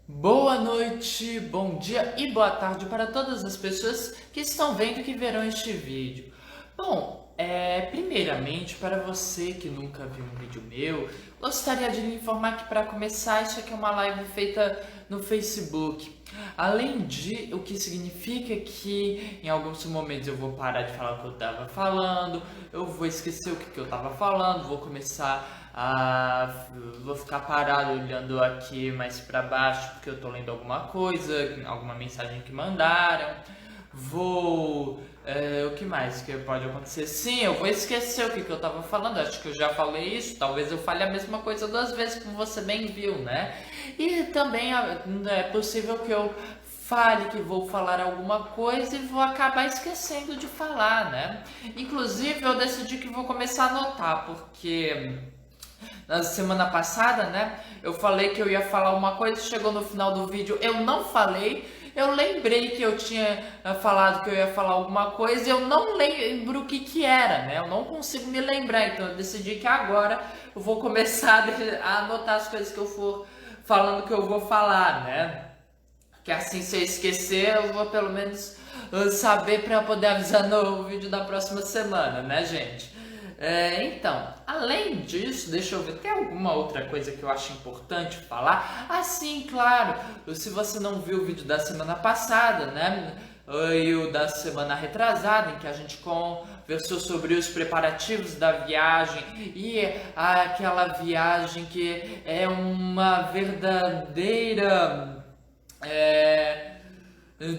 Boa noite, bom dia e boa tarde para todas as pessoas que estão vendo e que verão este vídeo. Bom, primeiramente, para você que nunca viu um vídeo meu, gostaria de lhe informar que para começar, isso aqui é uma live feita no Facebook. O que significa que em alguns momentos eu vou parar de falar o que eu estava falando, eu vou esquecer o que eu estava falando, vou ficar parado olhando aqui mais para baixo porque eu estou lendo alguma coisa, alguma mensagem que mandaram. O que mais que pode acontecer? Sim, eu vou esquecer o que eu estava falando. Acho que eu já falei isso. Talvez eu fale a mesma coisa duas vezes, como você bem viu, né? E também é possível que eu fale que vou falar alguma coisa e vou acabar esquecendo de falar, né? Inclusive, eu decidi que vou começar a anotar, porque na semana passada, né, eu falei que eu ia falar uma coisa, chegou no final do vídeo, eu não falei. Eu lembrei que eu tinha falado que eu ia falar alguma coisa e eu não lembro o que era, né? Eu não consigo me lembrar, então eu decidi que agora eu vou começar a anotar as coisas que eu for falando que eu vou falar, né? Que assim, se eu esquecer, eu vou pelo menos saber para poder avisar no vídeo da próxima semana, né, gente? Então, além disso, deixa eu ver, tem alguma outra coisa que eu acho importante falar? Ah, sim, claro, se você não viu o vídeo da semana passada, né, e o da semana retrasada, em que a gente conversou sobre os preparativos da viagem e aquela viagem que é uma verdadeira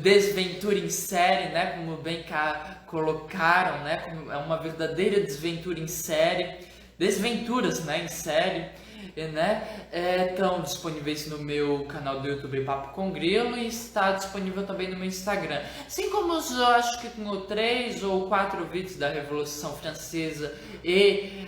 desventura em série, né? Como bem colocaram, né? Como é uma verdadeira desventura em série, desventuras, né? Em série, né? Estão disponíveis no meu canal do YouTube Papo com Grilo e está disponível também no meu Instagram. Assim como eu acho que tenho 3 ou 4 vídeos da Revolução Francesa e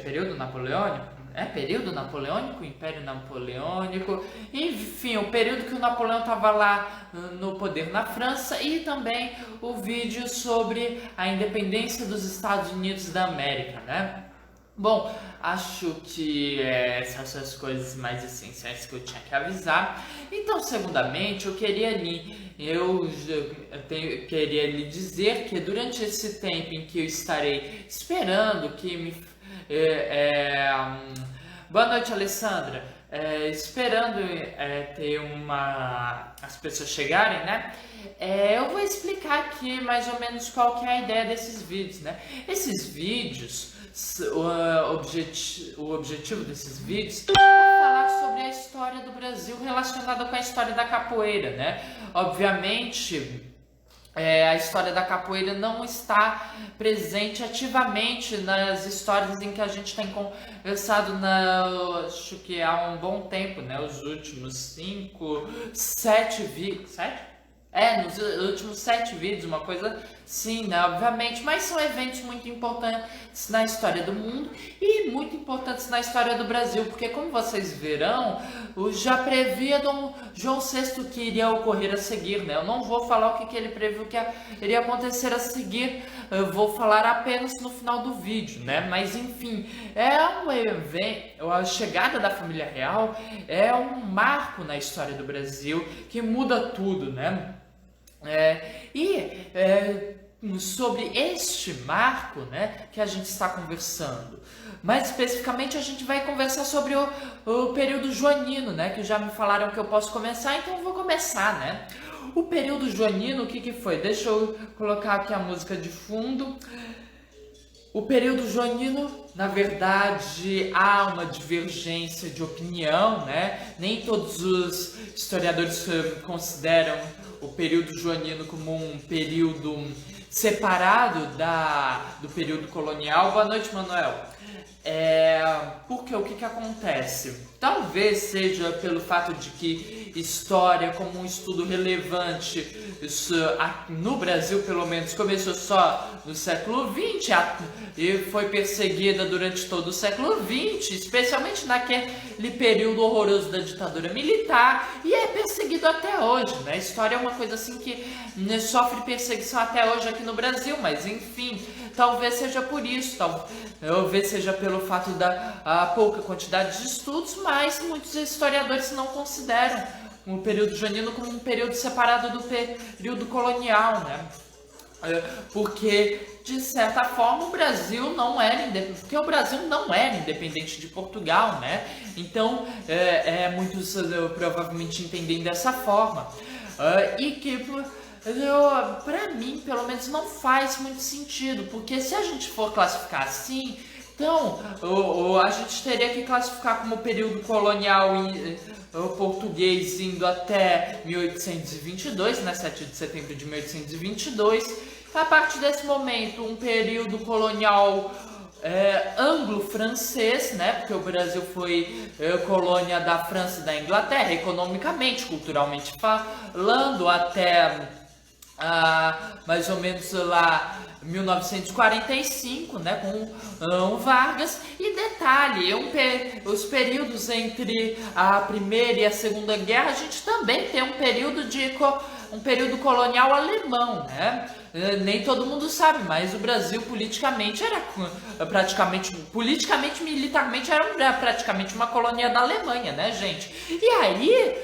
período napoleônico. Período napoleônico, Império Napoleônico, enfim, o período que o Napoleão estava lá no poder na França, e também o vídeo sobre a independência dos Estados Unidos da América, né? Bom, acho que essas são as coisas mais essenciais que eu tinha que avisar. Então, segundamente, queria lhe dizer que durante esse tempo em que eu estarei esperando que boa noite, Alessandra. Esperando as pessoas chegarem, né? Eu vou explicar aqui mais ou menos qual que é a ideia desses vídeos, né? Esses vídeos, o objetivo desses vídeos é falar sobre a história do Brasil relacionada com a história da capoeira, né? Obviamente, a história da capoeira não está presente ativamente nas histórias em que a gente tem conversado, acho que há um bom tempo, né? Os últimos 5, 7 vídeos. 7? Nos últimos 7 vídeos, uma coisa sim, né? Obviamente, mas são eventos muito importantes na história do mundo e muito importantes na história do Brasil, porque como vocês verão, já previa Dom João VI que iria ocorrer a seguir, né? Eu não vou falar o que ele previu que iria acontecer a seguir, eu vou falar apenas no final do vídeo, né? Mas enfim, um evento, a chegada da família real é um marco na história do Brasil que muda tudo, né? Sobre este marco, né, que a gente está conversando. Mais especificamente, a gente vai conversar sobre o período joanino, né, que já me falaram que eu posso começar, então eu vou começar, né. O período joanino, o que foi? Deixa eu colocar aqui a música de fundo. O período joanino, na verdade, há uma divergência de opinião, né? Nem todos os historiadores consideram o período joanino como um período separado do período colonial. Boa noite, Manuel. Porque o que acontece? Talvez seja pelo fato de que história, como um estudo relevante, no Brasil pelo menos, começou só no século XX e foi perseguida durante todo o século XX, especialmente naquele período horroroso da ditadura militar, e é perseguido até hoje, né? A história é uma coisa assim que sofre perseguição até hoje aqui no Brasil, mas enfim, talvez seja por isso, talvez seja pelo fato da pouca quantidade de estudos, mas muitos historiadores não consideram o período joanino como um período separado do período colonial, né? Porque, de certa forma, o Brasil não era independente de Portugal, né? Então, muitos provavelmente entendem dessa forma. E que, pra mim, pelo menos, não faz muito sentido, porque se a gente for classificar assim, então, a gente teria que classificar como período colonial português indo até 1822, né, 7 de setembro de 1822. A partir desse momento, um período colonial anglo-francês, né, porque o Brasil foi colônia da França e da Inglaterra, economicamente, culturalmente falando, até mais ou menos lá 1945, né, com Vargas. E detalhe, os períodos entre a Primeira e a Segunda Guerra, a gente também tem um período colonial alemão, né? Nem todo mundo sabe, mas o Brasil politicamente militarmente era praticamente uma colônia da Alemanha, né, gente? E aí,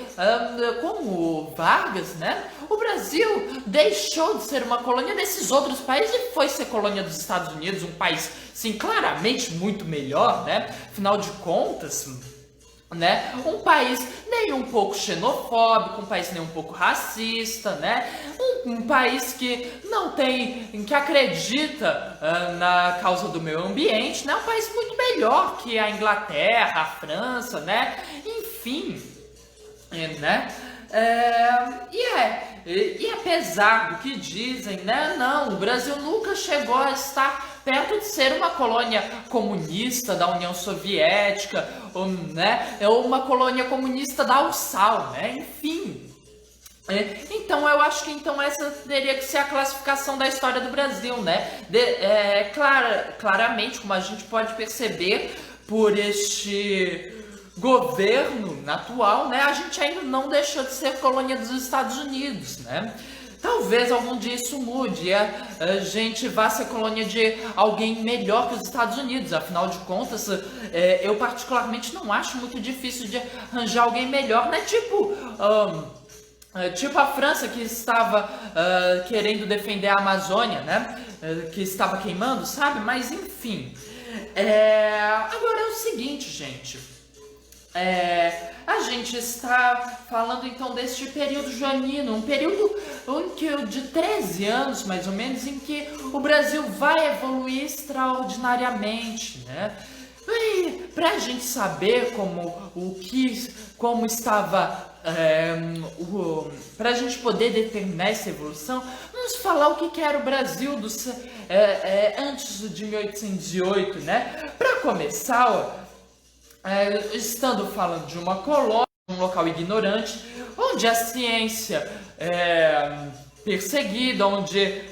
com o Vargas, né, o Brasil deixou de ser uma colônia desses outros países e foi ser colônia dos Estados Unidos, um país, sim, claramente muito melhor, né? Afinal de contas, né? Um país nem um pouco xenofóbico, um país nem um pouco racista, né? Um país que que acredita na causa do meio ambiente, né? Um país muito melhor que a Inglaterra, a França, né? Enfim, né? E apesar do que dizem, né? Não, o Brasil nunca chegou a estar perto de ser uma colônia comunista da União Soviética, né? Ou uma colônia comunista da URSS, né? Enfim. Então eu acho que essa teria que ser a classificação da história do Brasil, né? Claramente, como a gente pode perceber por este governo atual, né? A gente ainda não deixou de ser colônia dos Estados Unidos, né? Talvez algum dia isso mude e a gente vá ser colônia de alguém melhor que os Estados Unidos. Afinal de contas, eu particularmente não acho muito difícil de arranjar alguém melhor, né? Tipo a França, que estava querendo defender a Amazônia, né? Que estava queimando, sabe? Mas enfim. Agora é o seguinte, gente. A gente está falando então deste período joanino, um período de 13 anos mais ou menos, em que o Brasil vai evoluir extraordinariamente, né? E para a gente saber como estava, para a gente poder determinar essa evolução, vamos falar o que era o Brasil antes de 1808, né? Para começar, estando falando de uma colônia, um local ignorante, onde a ciência é perseguida, onde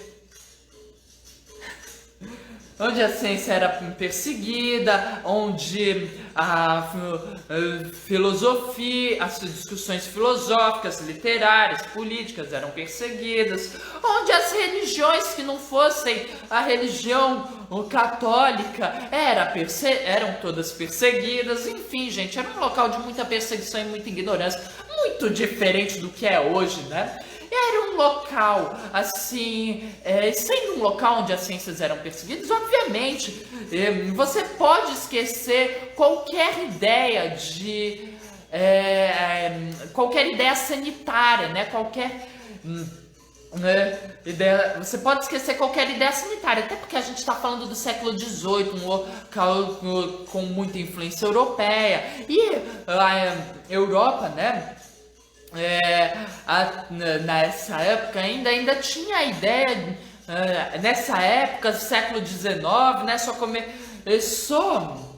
a ciência era perseguida, onde a filosofia, as discussões filosóficas, literárias, políticas eram perseguidas, onde as religiões que não fossem a religião católica eram todas perseguidas. Enfim, gente, era um local de muita perseguição e muita ignorância, muito diferente do que é hoje, né? Era um local, assim, sendo um local onde as ciências eram perseguidas, obviamente, você pode esquecer qualquer ideia sanitária, né? Você pode esquecer qualquer ideia sanitária, até porque a gente está falando do século XVIII, um local com muita influência europeia, e a Europa, né? Nessa época ainda tinha a ideia, nessa época, século XIX, né, só começou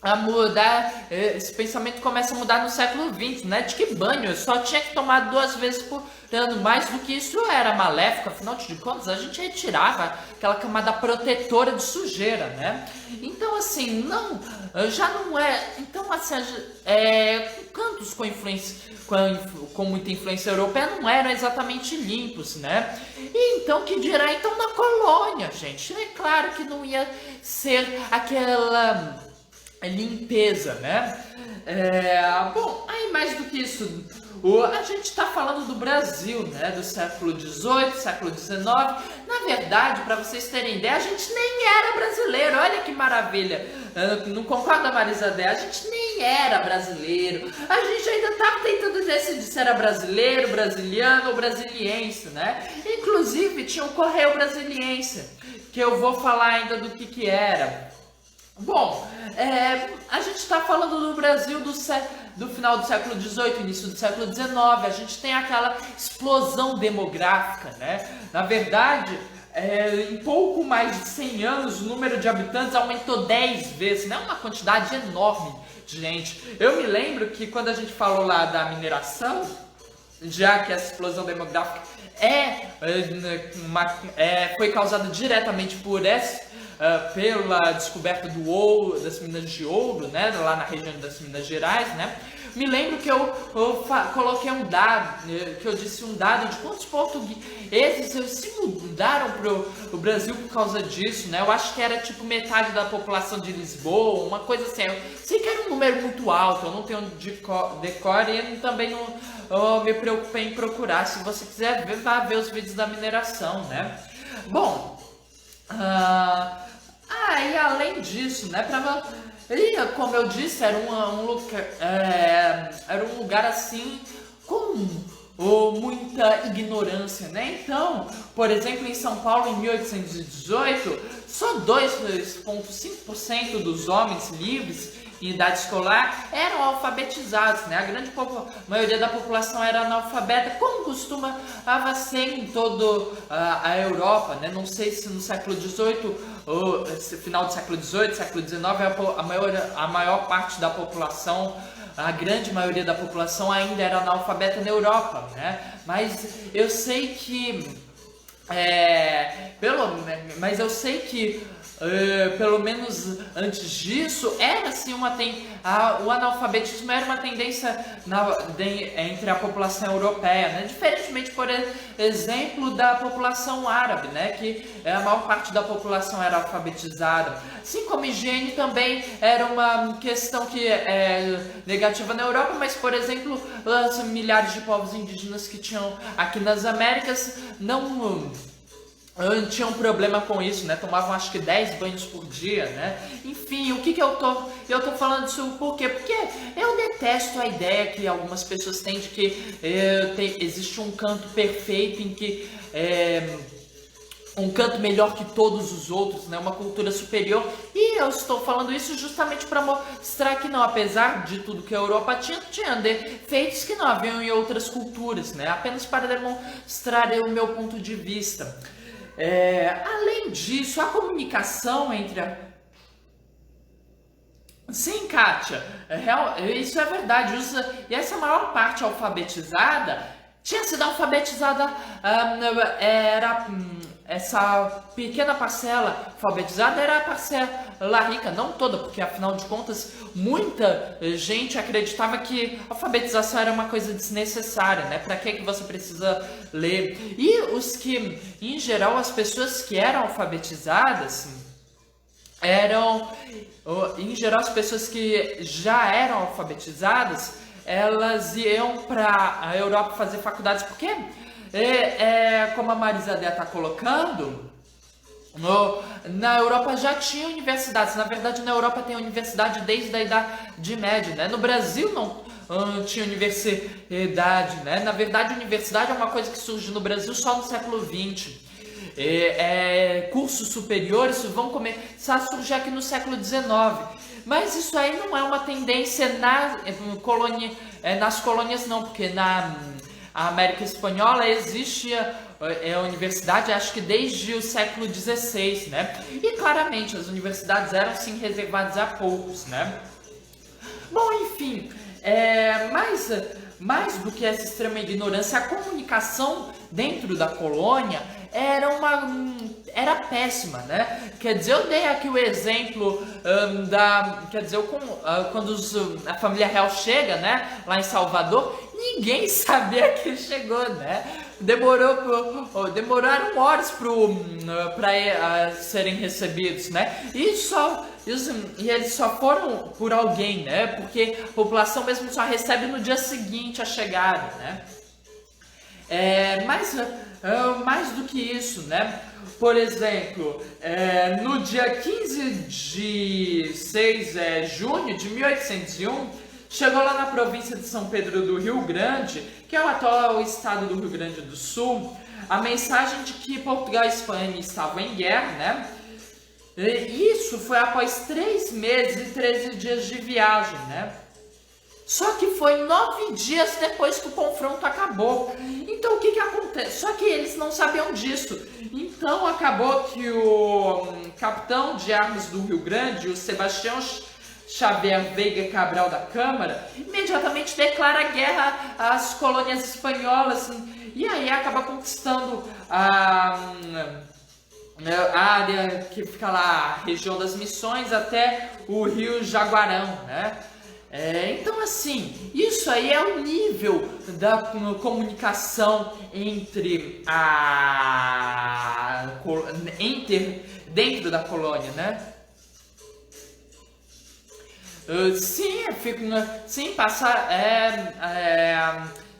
a mudar, esse pensamento começa a mudar no século XX, né, de que banho só tinha que tomar 2 vezes por ano, mais do que isso era maléfico, afinal de contas a gente retirava aquela camada protetora de sujeira, né, então assim, já não é, então assim, cantos com muita influência europeia não eram exatamente limpos, né? E então, que dirá então na colônia, gente? É claro que não ia ser aquela limpeza, né? Bom, aí mais do que isso, a gente está falando do Brasil, né? Do século XVIII, século XIX. Na verdade, para vocês terem ideia, a gente nem era brasileiro. Olha que maravilha. Não concorda, Marisabel? A gente nem era brasileiro. A gente ainda estava tentando decidir se era brasileiro, brasiliano ou brasiliense, né? Inclusive, tinha o Correio Brasiliense, que eu vou falar ainda do que era. Bom, a gente está falando do Brasil do final do século XVIII, início do século XIX. A gente tem aquela explosão demográfica, né? Na verdade, em pouco mais de 100 anos, o número de habitantes aumentou 10 vezes, né? Uma quantidade enorme de gente. Eu me lembro que quando a gente falou lá da mineração, já que essa explosão demográfica foi causada diretamente pela descoberta do ouro, das minas de ouro, né, lá na região das Minas Gerais, né? Me lembro que eu coloquei um dado, que eu disse um dado de quantos portugueses se mudaram pro Brasil por causa disso, né? Eu acho que era tipo metade da população de Lisboa, uma coisa assim. Eu sei que era um número muito alto, eu não tenho decor e também não me preocupei em procurar. Se você quiser ver, vá ver os vídeos da mineração, né? Bom, e além disso, né, como eu disse, era um lugar assim com muita ignorância, né? Então, por exemplo, em São Paulo, em 1818, só 2,5% dos homens livres em idade escolar eram alfabetizados, né? A grande maioria da população era analfabeta, como costumava ser em toda a Europa, né? Não sei se no século XVIII, ou final do século XVIII, século XIX, a maior parte da população, a grande maioria da população ainda era analfabeta na Europa, né? Mas eu sei que pelo menos antes disso, era assim o analfabetismo era uma tendência entre a população europeia, né? Diferentemente, por exemplo, da população árabe, né? Que a maior parte da população era alfabetizada. Assim como higiene também era uma questão que é negativa na Europa, mas, por exemplo, os milhares de povos indígenas que tinham aqui nas Américas não tinha um problema com isso, né? Tomavam acho que 10 banhos por dia, né? Enfim, o que eu tô falando isso por quê? Porque eu detesto a ideia que algumas pessoas têm de que existe um canto perfeito em que um canto melhor que todos os outros, né? Uma cultura superior. E eu estou falando isso justamente para mostrar que não, apesar de tudo que a Europa tinha defeitos que não haviam em outras culturas, né? Apenas para demonstrar o meu ponto de vista. Além disso, a comunicação entre Sim, Kátia, isso é verdade. E essa maior parte alfabetizada tinha sido alfabetizada, essa pequena parcela alfabetizada era a parcela rica, não toda, porque afinal de contas muita gente acreditava que a alfabetização era uma coisa desnecessária, né? Para que você precisa ler? E em geral, as pessoas que eram alfabetizadas em geral, as pessoas que já eram alfabetizadas, elas iam para a Europa fazer faculdades, porque como a Marisabel está colocando, na Europa já tinha universidades. Na verdade, na Europa tem universidade desde a Idade Média, né? No Brasil não tinha universidade, né? Na verdade, universidade é uma coisa que surge no Brasil só no século XX. Cursos superiores vão começar a surgir aqui no século XIX. Mas isso aí não é uma tendência nas colônias não, porque na América Espanhola existe a universidade, acho que desde o século XVI, né? E claramente as universidades eram sim reservadas a poucos, né? Bom, enfim, mais do que essa extrema ignorância, a comunicação dentro da colônia era péssima, né? Quer dizer, eu dei aqui o exemplo quando a família real chega, né? Lá em Salvador, ninguém sabia que chegou, né? demoraram horas para serem recebidos, né? E eles só foram por alguém, né? Porque a população mesmo só recebe no dia seguinte a chegada, né? Mais do que isso, né? Por exemplo, no dia 15 de junho de 1801, chegou lá na província de São Pedro do Rio Grande, que é o atual estado do Rio Grande do Sul, a mensagem de que Portugal e Espanha estavam em guerra, né? E isso foi após 3 meses e 13 dias de viagem, né? Só que foi 9 dias depois que o confronto acabou. Então o que acontece? Só que eles não sabiam disso. Então acabou que o capitão de armas do Rio Grande, o Sebastião Xavier Veiga Cabral da Câmara, imediatamente declara guerra às colônias espanholas e aí acaba conquistando a área que fica lá, a região das Missões até o Rio Jaguarão, né? Então assim, isso aí é o nível da comunicação dentro da colônia, né?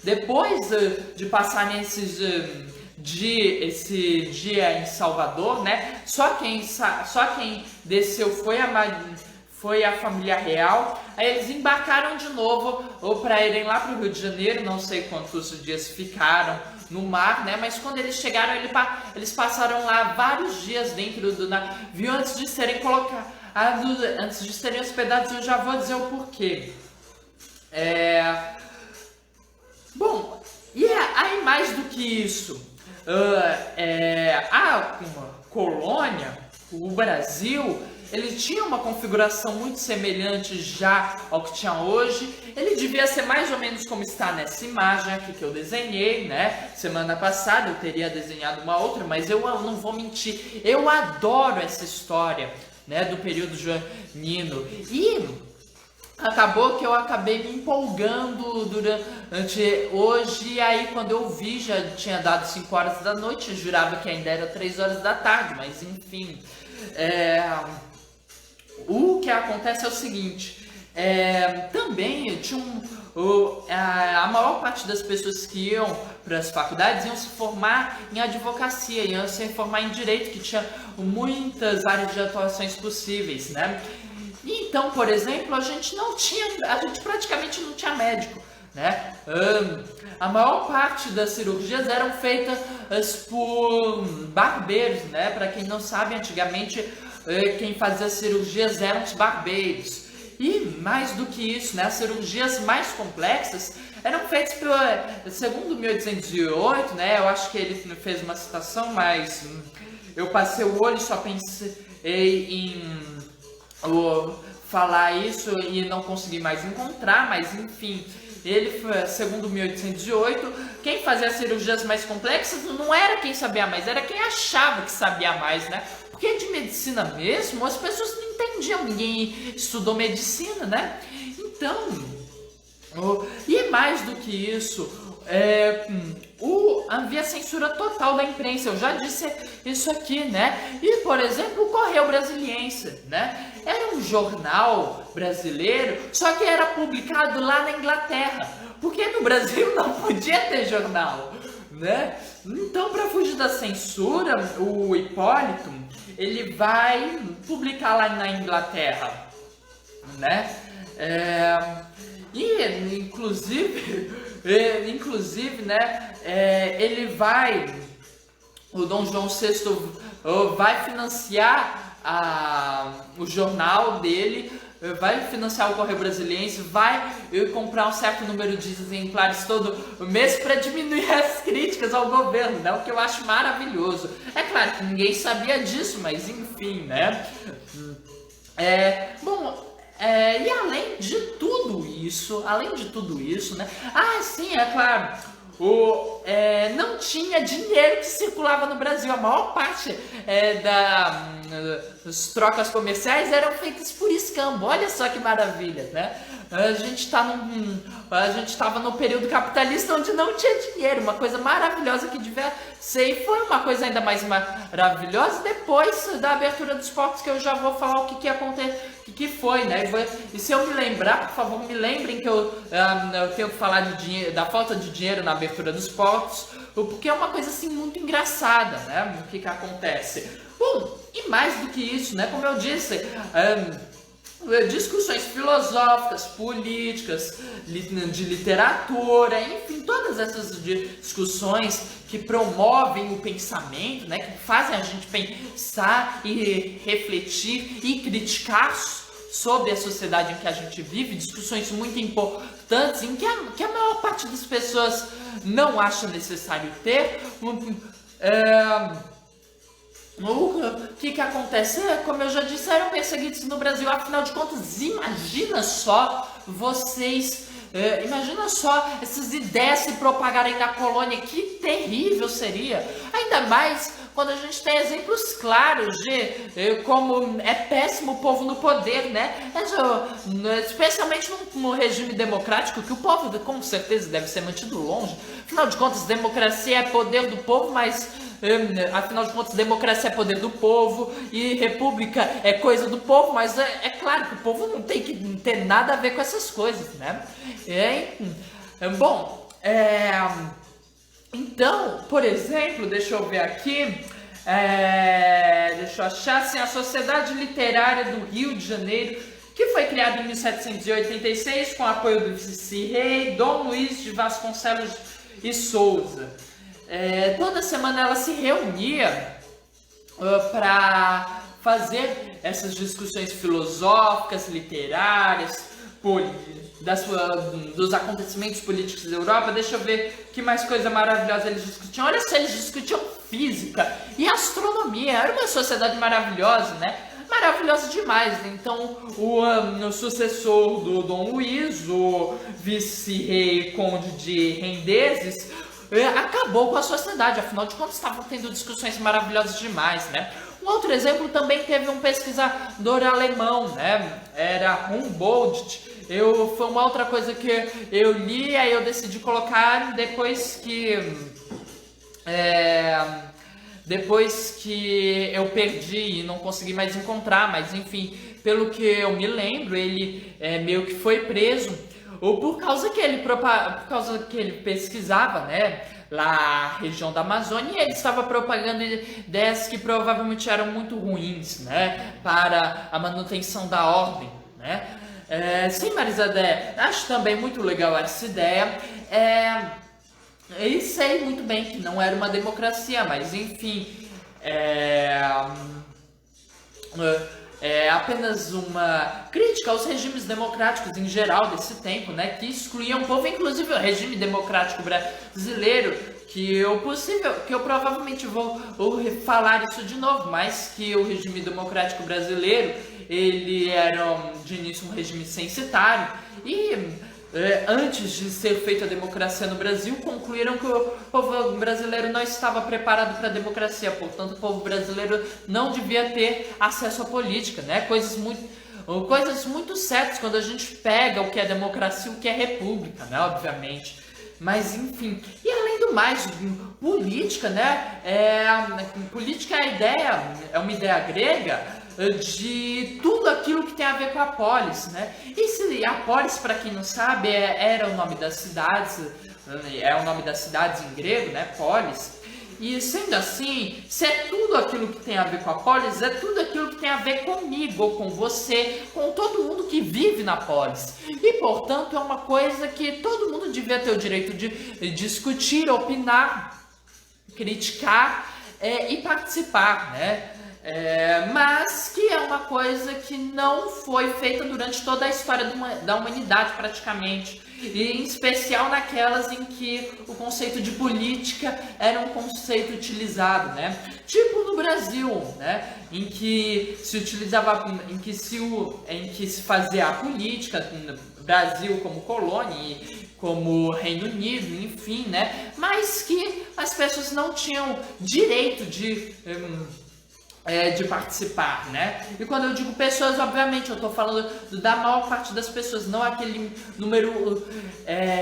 Depois de passar esse dia em Salvador, né? Só quem desceu foi a família real. Aí eles embarcaram de novo para irem lá para o Rio de Janeiro. Não sei quantos dias ficaram no mar, né? Mas quando eles chegaram, eles passaram lá vários dias dentro do navio antes de serem antes de serem hospedados. Eu já vou dizer o porquê. Bom, aí mais do que isso, a colônia, o Brasil, ele tinha uma configuração muito semelhante já ao que tinha hoje. Ele devia ser mais ou menos como está nessa imagem aqui que eu desenhei, né? Semana passada eu teria desenhado uma outra, mas eu não vou mentir, eu adoro essa história, né, do período joanino. E acabou que eu acabei me empolgando durante hoje, e aí quando eu vi já tinha dado 5 horas da noite, eu jurava que ainda era 3 horas da tarde, mas enfim. O que acontece é o seguinte, também tinha a maior parte das pessoas que iam para as faculdades iam se formar em advocacia, iam se formar em direito, que tinha muitas áreas de atuações possíveis, né? Então, por exemplo, a gente praticamente não tinha médico, né? A maior parte das cirurgias eram feitas por barbeiros, né? Para quem não sabe, antigamente quem fazia cirurgias eram os barbeiros. E mais do que isso, né? As cirurgias mais complexas eram feitas segundo 1808, né? Eu acho que ele fez uma citação, mas eu passei o olho e só pensei em falar isso e não consegui mais encontrar, mas enfim, ele foi, segundo 1808, quem fazia as cirurgias mais complexas não era quem sabia mais, era quem achava que sabia mais, né? Porque de medicina mesmo, as pessoas não entendiam, ninguém estudou medicina, né? Então, e mais do que isso, havia censura total da imprensa, eu já disse isso aqui, né? E, por exemplo, o Correio Brasiliense, né? Era um jornal brasileiro, só que era publicado lá na Inglaterra, porque no Brasil não podia ter jornal, né? Então, para fugir da censura, o Hipólito, ele vai publicar lá na Inglaterra, né? E, inclusive, né, o Dom João VI vai financiar o jornal dele, vai financiar o Correio Brasiliense, vai comprar um certo número de exemplares todo mês para diminuir as críticas ao governo, né? O que eu acho maravilhoso. É claro que ninguém sabia disso, mas enfim, né? E além de tudo isso, né? Sim, é claro, não tinha dinheiro que circulava no Brasil. A maior parte das trocas comerciais eram feitas por escambo. Olha só que maravilha, né? a gente estava no período capitalista onde não tinha dinheiro, uma coisa maravilhosa que devia ser, e foi uma coisa ainda mais maravilhosa depois da abertura dos portos, que eu já vou falar o que aconteceu, o que foi, né? E se eu me lembrar, por favor, me lembrem que eu tenho que falar da falta de dinheiro na abertura dos portos, porque é uma coisa assim muito engraçada, né? O que acontece? Bom, e mais do que isso, né? Como eu disse, discussões filosóficas, políticas, de literatura, enfim, todas essas discussões que promovem o pensamento, né, que fazem a gente pensar e refletir e criticar sobre a sociedade em que a gente vive, discussões muito importantes em que a maior parte das pessoas não acha necessário ter. O que acontece? Como eu já disse, eram perseguidos no Brasil. Afinal de contas, imagina só vocês, imagina só essas ideias se propagarem na colônia, que terrível seria. Ainda mais quando a gente tem exemplos claros de como é péssimo o povo no poder, né? Especialmente no regime democrático, que o povo com certeza deve ser mantido longe. Afinal de contas, democracia é poder do povo, mas afinal de contas, democracia é poder do povo e república é coisa do povo, mas é claro que o povo não tem que ter nada a ver com essas coisas, né? Bom, então, por exemplo, deixa eu ver aqui, deixa eu achar, assim, a Sociedade Literária do Rio de Janeiro, que foi criada em 1786 com apoio do vice-rei Dom Luiz de Vasconcelos e Souza. Toda semana ela se reunia para fazer essas discussões filosóficas, literárias, dos acontecimentos políticos da Europa. Deixa eu ver que mais coisa maravilhosa eles discutiam. Olha só, eles discutiam física e astronomia. Era uma sociedade maravilhosa, né? Maravilhosa demais. Então, o sucessor do Dom Luiz, o vice-rei conde de Rendezes, acabou com a sociedade. Afinal de contas, estavam tendo discussões maravilhosas demais, né? Um outro exemplo também teve um pesquisador alemão, né? Era Humboldt. Foi uma outra coisa que eu li, aí eu decidi colocar depois que eu perdi e não consegui mais encontrar, mas enfim, pelo que eu me lembro, ele meio que foi preso, ou por causa que ele pesquisava, né, lá na região da Amazônia, e ele estava propagando ideias que provavelmente eram muito ruins, né, para a manutenção da ordem, né. Sim, Marisabé, acho também muito legal essa ideia. E sei muito bem que não era uma democracia, mas enfim, é apenas uma crítica aos regimes democráticos em geral desse tempo, né, que excluíam o povo, inclusive o regime democrático brasileiro, que eu provavelmente vou falar isso de novo, mas que o regime democrático brasileiro, ele era de início um regime censitário, e antes de ser feita a democracia no Brasil, concluíram que o povo brasileiro não estava preparado para a democracia, portanto o povo brasileiro não devia ter acesso à política, né? Coisas muito certas quando a gente pega o que é democracia e o que é república, né? Obviamente. Mas enfim, e além do mais, política, né? Política é uma ideia grega de tudo aquilo que tem a ver com a polis, né? E a polis, para quem não sabe, era o nome das cidades, em grego, né? Polis. E sendo assim, se é tudo aquilo que tem a ver com a polis, é tudo aquilo que tem a ver comigo, ou com você, com todo mundo que vive na polis. E portanto é uma coisa que todo mundo devia ter o direito de discutir, opinar, criticar e participar, né? Mas que é uma coisa que não foi feita durante toda a história da humanidade praticamente, e em especial naquelas em que o conceito de política era um conceito utilizado, né? Tipo no Brasil, né? Em que se fazia a política no Brasil como colônia e como Reino Unido, enfim, né? Mas que as pessoas não tinham direito de de participar, né? E quando eu digo pessoas, obviamente, eu tô falando da maior parte das pessoas, não aquele número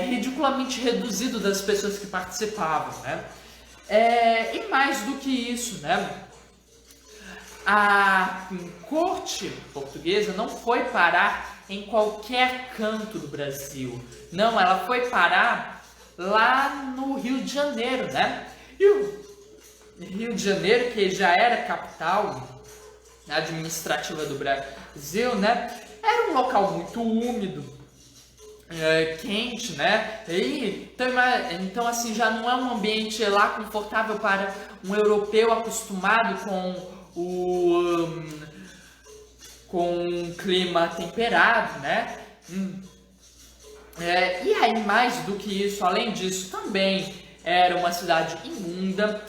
ridiculamente reduzido das pessoas que participavam, né? E mais do que isso, né? A corte portuguesa não foi parar em qualquer canto do Brasil. Não, ela foi parar lá no Rio de Janeiro, né? E o Rio de Janeiro, que já era capital administrativa do Brasil, né? Era um local muito úmido, quente, né? Então, assim, já não é um ambiente lá confortável para um europeu acostumado com um clima temperado, né? E aí, mais do que isso, além disso, também era uma cidade imunda,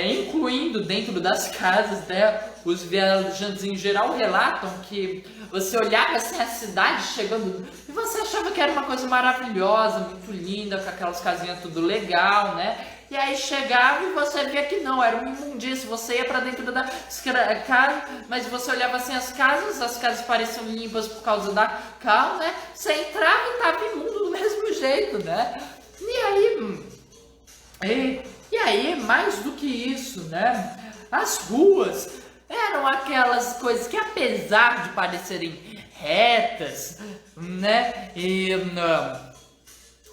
incluindo dentro das casas, né? Os viajantes em geral relatam que você olhava assim a cidade chegando e você achava que era uma coisa maravilhosa, muito linda, com aquelas casinhas tudo legal, né? E aí chegava e você via que não, era uma imundície, você ia pra dentro da casa, mas você olhava assim as casas pareciam limpas por causa da cal, né? Você entrava e tava imundo do mesmo jeito, né? E aí, mais do que isso, né? As ruas eram aquelas coisas que, apesar de parecerem retas, né?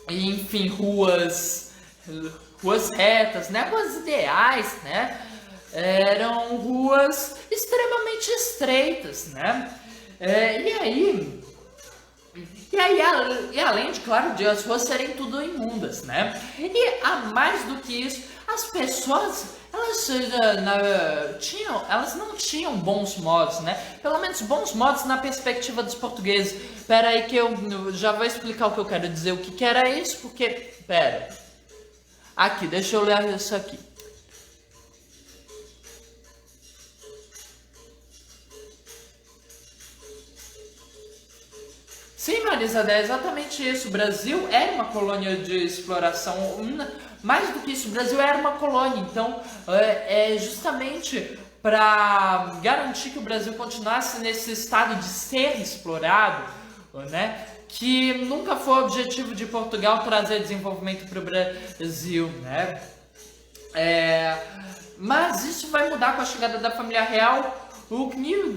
Enfim, ruas retas, né? Ruas ideais, né? Eram ruas extremamente estreitas, né? E além de, claro, de as ruas serem tudo imundas, né? E a mais do que isso, as pessoas, elas não tinham bons modos, né? Pelo menos bons modos na perspectiva dos portugueses. Pera aí que eu já vou explicar o que eu quero dizer, o que era isso, porque... Pera. Aqui, deixa eu ler isso aqui. Sim, Marisa, é exatamente isso. O Brasil era uma colônia de exploração. Mais do que isso, o Brasil era uma colônia. Então, justamente para garantir que o Brasil continuasse nesse estado de ser explorado, né? Que nunca foi o objetivo de Portugal trazer desenvolvimento para o Brasil, né? Mas isso vai mudar com a chegada da família real.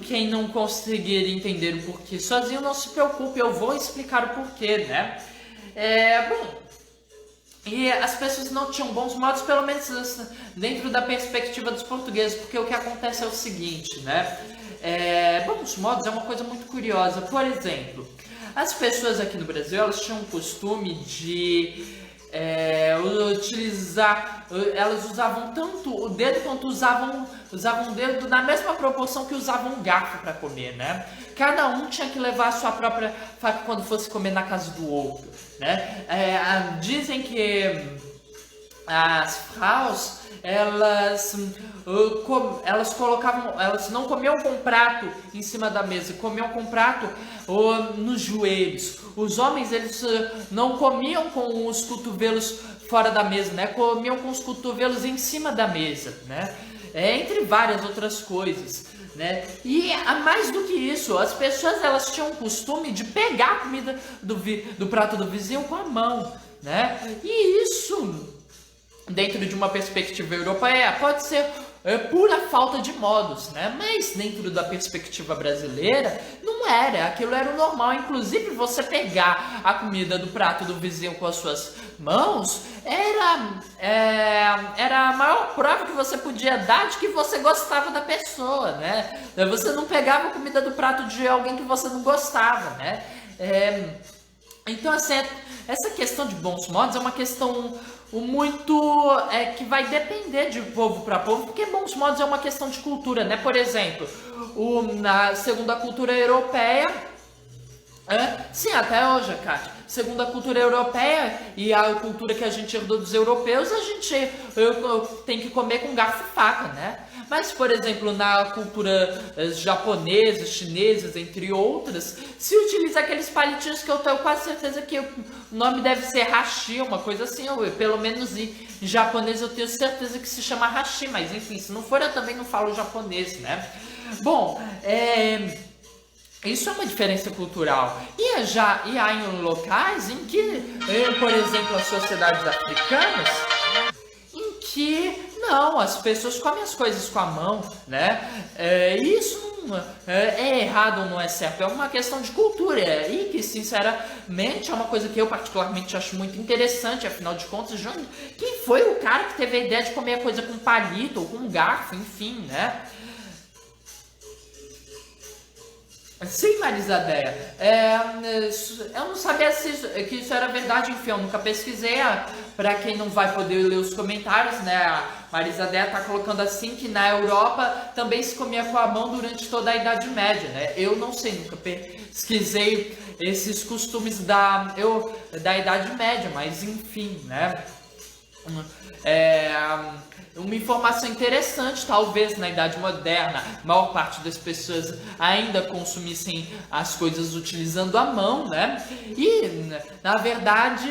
Quem não conseguir entender o porquê sozinho, não se preocupe, eu vou explicar o porquê, né? E as pessoas não tinham bons modos, pelo menos dentro da perspectiva dos portugueses, porque o que acontece é o seguinte, né? Bons modos é uma coisa muito curiosa. Por exemplo, as pessoas aqui no Brasil, elas tinham o costume de elas usavam tanto o dedo quanto usavam o dedo na mesma proporção que usavam um garfo para comer, né? Cada um tinha que levar a sua própria faca quando fosse comer na casa do outro, né? Dizem que as Fraus, elas não comiam com prato em cima da mesa, comiam com prato nos joelhos. Os homens, eles não comiam com os cotovelos fora da mesa, né? Comiam com os cotovelos em cima da mesa, né? Entre várias outras coisas, né? E mais do que isso, as pessoas, elas tinham o costume de pegar a comida do prato do vizinho com a mão, né? E isso, dentro de uma perspectiva europeia, pode ser pura falta de modos, né? Mas dentro da perspectiva brasileira, não era. Aquilo era o normal. Inclusive, você pegar a comida do prato do vizinho com as suas mãos era a maior prova que você podia dar de que você gostava da pessoa, né? Você não pegava a comida do prato de alguém que você não gostava, né? Então, assim, essa questão de bons modos é uma questão muito que vai depender de povo para povo, porque bons modos é uma questão de cultura, né? Por exemplo, segundo a cultura europeia, Sim, até hoje, Kátia. Segundo a cultura europeia e a cultura que a gente herdou dos europeus, a gente tem que comer com garfo e faca, né? Mas, por exemplo, na cultura japonesa, chinesa, entre outras, se utiliza aqueles palitinhos que eu tenho quase certeza que o nome deve ser hashi, uma coisa assim, ou pelo menos em japonês eu tenho certeza que se chama hashi, mas enfim, se não for eu também não falo japonês, né? Bom, isso é uma diferença cultural. E há em locais em que, por exemplo, as sociedades africanas, em que não, as pessoas comem as coisas com a mão, né? Isso não é errado ou não é certo, é uma questão de cultura. E que, sinceramente, é uma coisa que eu particularmente acho muito interessante, afinal de contas, quem foi o cara que teve a ideia de comer a coisa com palito ou com garfo, enfim, né? Sim, Marisadéia. Eu não sabia que isso era verdade, enfim, eu nunca pesquisei. Para quem não vai poder ler os comentários, né? A Marisadéia tá colocando assim que na Europa também se comia com a mão durante toda a Idade Média, né? Eu não sei, nunca pesquisei esses costumes da Idade Média, mas enfim, né? Uma informação interessante, talvez na Idade Moderna a maior parte das pessoas ainda consumissem as coisas utilizando a mão, né? E, na verdade,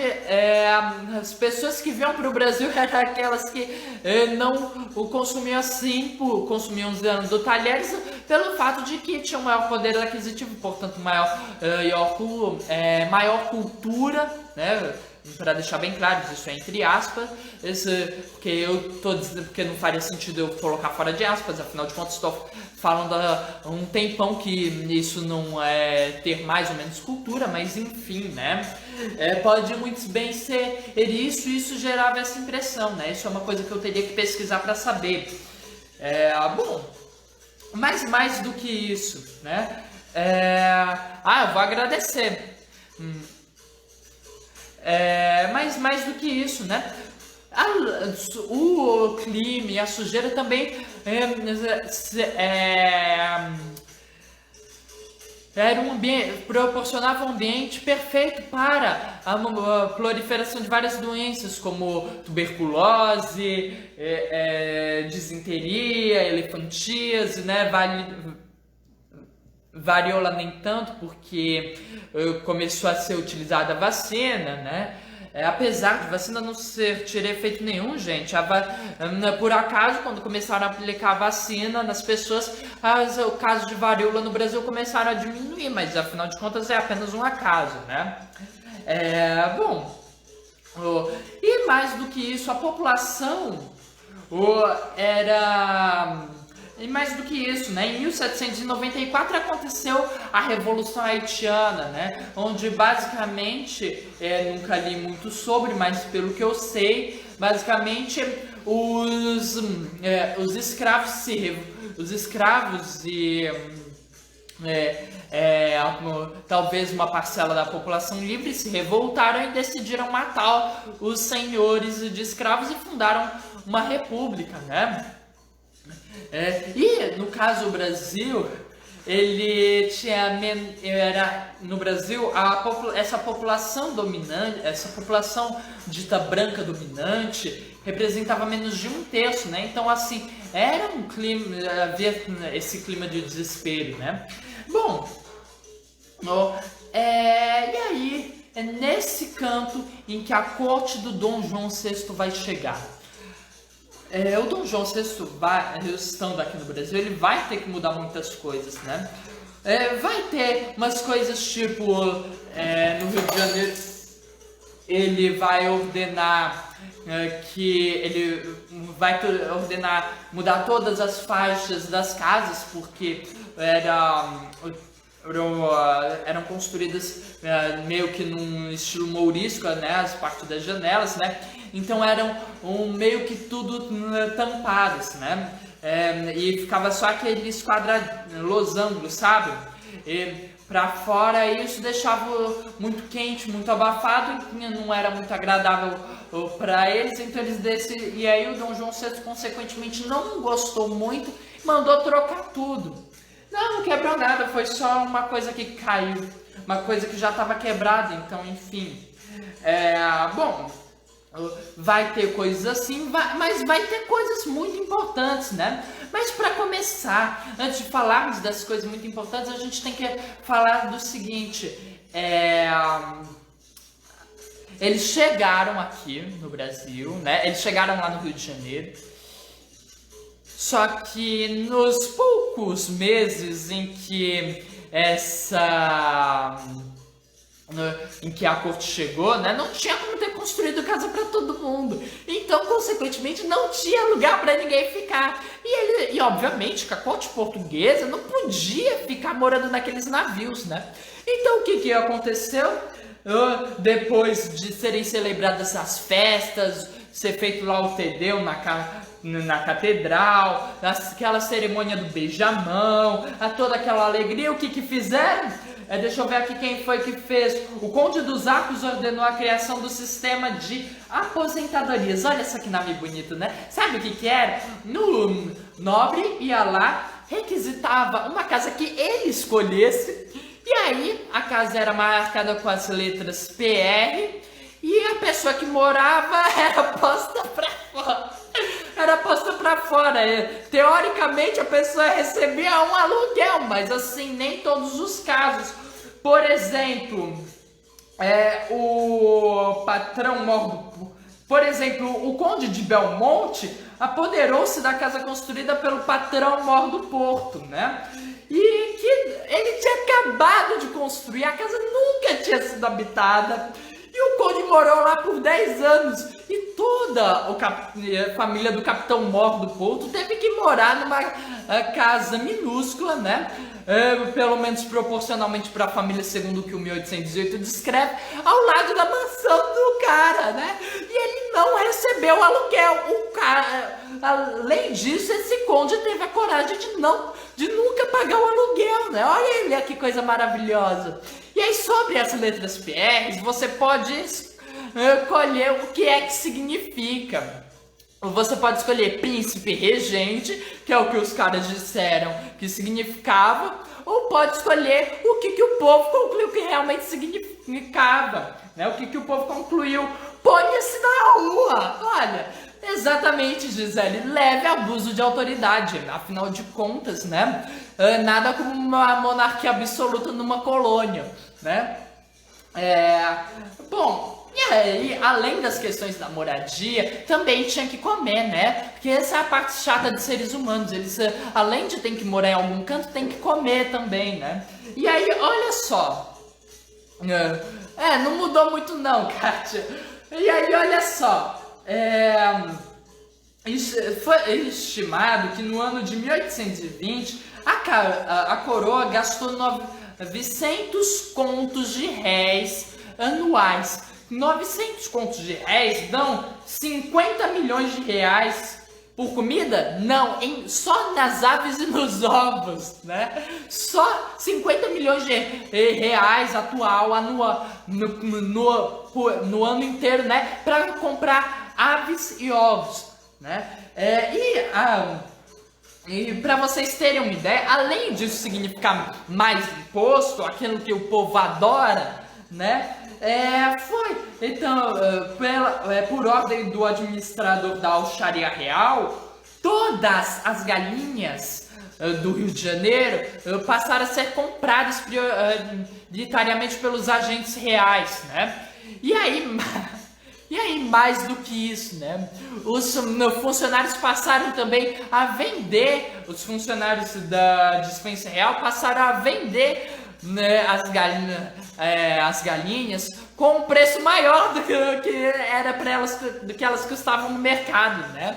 as pessoas que vinham para o Brasil eram aquelas que não o consumiam assim, consumiam usando talheres, pelo fato de que tinham maior poder aquisitivo, portanto maior cultura, né? Para deixar bem claro, isso é entre aspas, porque eu tô dizendo, porque não faria sentido eu colocar fora de aspas, afinal de contas estou falando há um tempão que isso não é ter mais ou menos cultura, mas enfim, né? Pode muito bem ser isso gerava essa impressão, né? Isso é uma coisa que eu teria que pesquisar para saber. Bom, mas mais do que isso, né? Eu vou agradecer. Mas mais do que isso, né? O clima e a sujeira também proporcionava um ambiente perfeito para a proliferação de várias doenças, como tuberculose, disenteria, elefantíase, né? Variola nem tanto, porque começou a ser utilizada a vacina, né? Apesar de vacina não ter efeito nenhum, gente, por acaso, quando começaram a aplicar a vacina nas pessoas, o caso de varíola no Brasil começaram a diminuir, mas afinal de contas é apenas um acaso, né? E mais do que isso, a população E mais do que isso, né? Em 1794 aconteceu a Revolução Haitiana, né? Onde basicamente, nunca li muito sobre, mas pelo que eu sei, basicamente os escravos e talvez uma parcela da população livre se revoltaram e decidiram matar os senhores de escravos e fundaram uma república, né? E no caso o Brasil, no Brasil essa população dominante, essa população dita branca dominante representava menos de 1/3, né? Então assim, era um clima, havia esse clima de desespero, né? Bom, e aí é nesse canto em que a corte do Dom João VI vai chegar. O Dom João VI, estando aqui no Brasil, ele vai ter que mudar muitas coisas, né? Vai ter umas coisas tipo, no Rio de Janeiro, ele vai ordenar mudar todas as faixas das casas, porque eram construídas meio que num estilo mourisco, né, as partes das janelas, né? Então eram meio que tudo tampadas, né? E ficava só aqueles losangos, sabe? E pra fora isso deixava muito quente, muito abafado e não era muito agradável para eles, então e aí o Dom João VI consequentemente não gostou muito e mandou trocar tudo. Não quebrou nada, foi só uma coisa que caiu. uma coisa que já estava quebrada, então enfim. Bom, vai ter coisas assim, mas vai ter coisas muito importantes, né? Mas para começar, antes de falarmos das coisas muito importantes, a gente tem que falar do seguinte, eles chegaram aqui no Brasil, né? Eles chegaram lá no Rio de Janeiro, só que nos poucos meses em que a corte chegou, né, não tinha como ter construído casa para todo mundo. Então, consequentemente, não tinha lugar para ninguém ficar. E obviamente, que a corte portuguesa não podia ficar morando naqueles navios, né? Então, o que aconteceu? Depois de serem celebradas as festas, ser feito lá o Tedeu na catedral, aquela cerimônia do beijamão, toda aquela alegria, o que fizeram? Deixa eu ver aqui quem foi que fez. O Conde dos Arcos ordenou a criação do sistema de aposentadorias. Olha só que nome bonito, né? Sabe o que era? No nobre ia lá, requisitava uma casa que ele escolhesse, e aí a casa era marcada com as letras PR, e a pessoa que morava era posta pra fora. Teoricamente a pessoa recebia um aluguel, mas assim, nem todos os casos. Por exemplo, o patrão por exemplo, o Conde de Belmonte apoderou-se da casa construída pelo patrão Mor do Porto, né? E que ele tinha acabado de construir, a casa nunca tinha sido habitada. E o Conde morou lá por 10 anos. E toda a família do Capitão Mor do Porto teve que morar numa casa minúscula, né? Pelo menos proporcionalmente para a família, segundo o que o 1808 descreve, ao lado da mansão do cara, né? E ele não recebeu aluguel. Além disso, esse conde teve a coragem de nunca pagar o aluguel, né? Olha ele, que coisa maravilhosa. E aí, sobre as letras PRs, você pode escolher o que é que significa. Você pode escolher príncipe regente, que é o que os caras disseram que significava, ou pode escolher o que o povo concluiu que realmente significava, né? O que o povo concluiu. Ponha-se na rua! Olha, exatamente, Gisele, leve abuso de autoridade, afinal de contas, né? Nada como uma monarquia absoluta numa colônia, né? Bom, e aí, além das questões da moradia, também tinha que comer, né? Porque essa é a parte chata de seres humanos. Eles, além de ter que morar em algum canto, tem que comer também, né? E aí, olha só. Não mudou muito não, Kátia. E aí, olha só. Foi estimado que no ano de 1820, a coroa gastou 900 contos de réis anuais. 900 contos de réis dão 50 milhões de reais por comida? Não, só nas aves e nos ovos, né? Só 50 milhões de reais anual no ano inteiro, né? Para comprar aves e ovos, né? E para vocês terem uma ideia, além disso significar mais imposto, aquilo que o povo adora, né? Então, por ordem do administrador da Alxaria Real, todas as galinhas do Rio de Janeiro passaram a ser compradas prioritariamente pelos agentes reais, né? E aí, mais do que isso, né? Os funcionários passaram também a vender, os funcionários da Dispensa Real passaram a vender, né, as galinhas com um preço maior do que era para elas, do que elas custavam no mercado, né?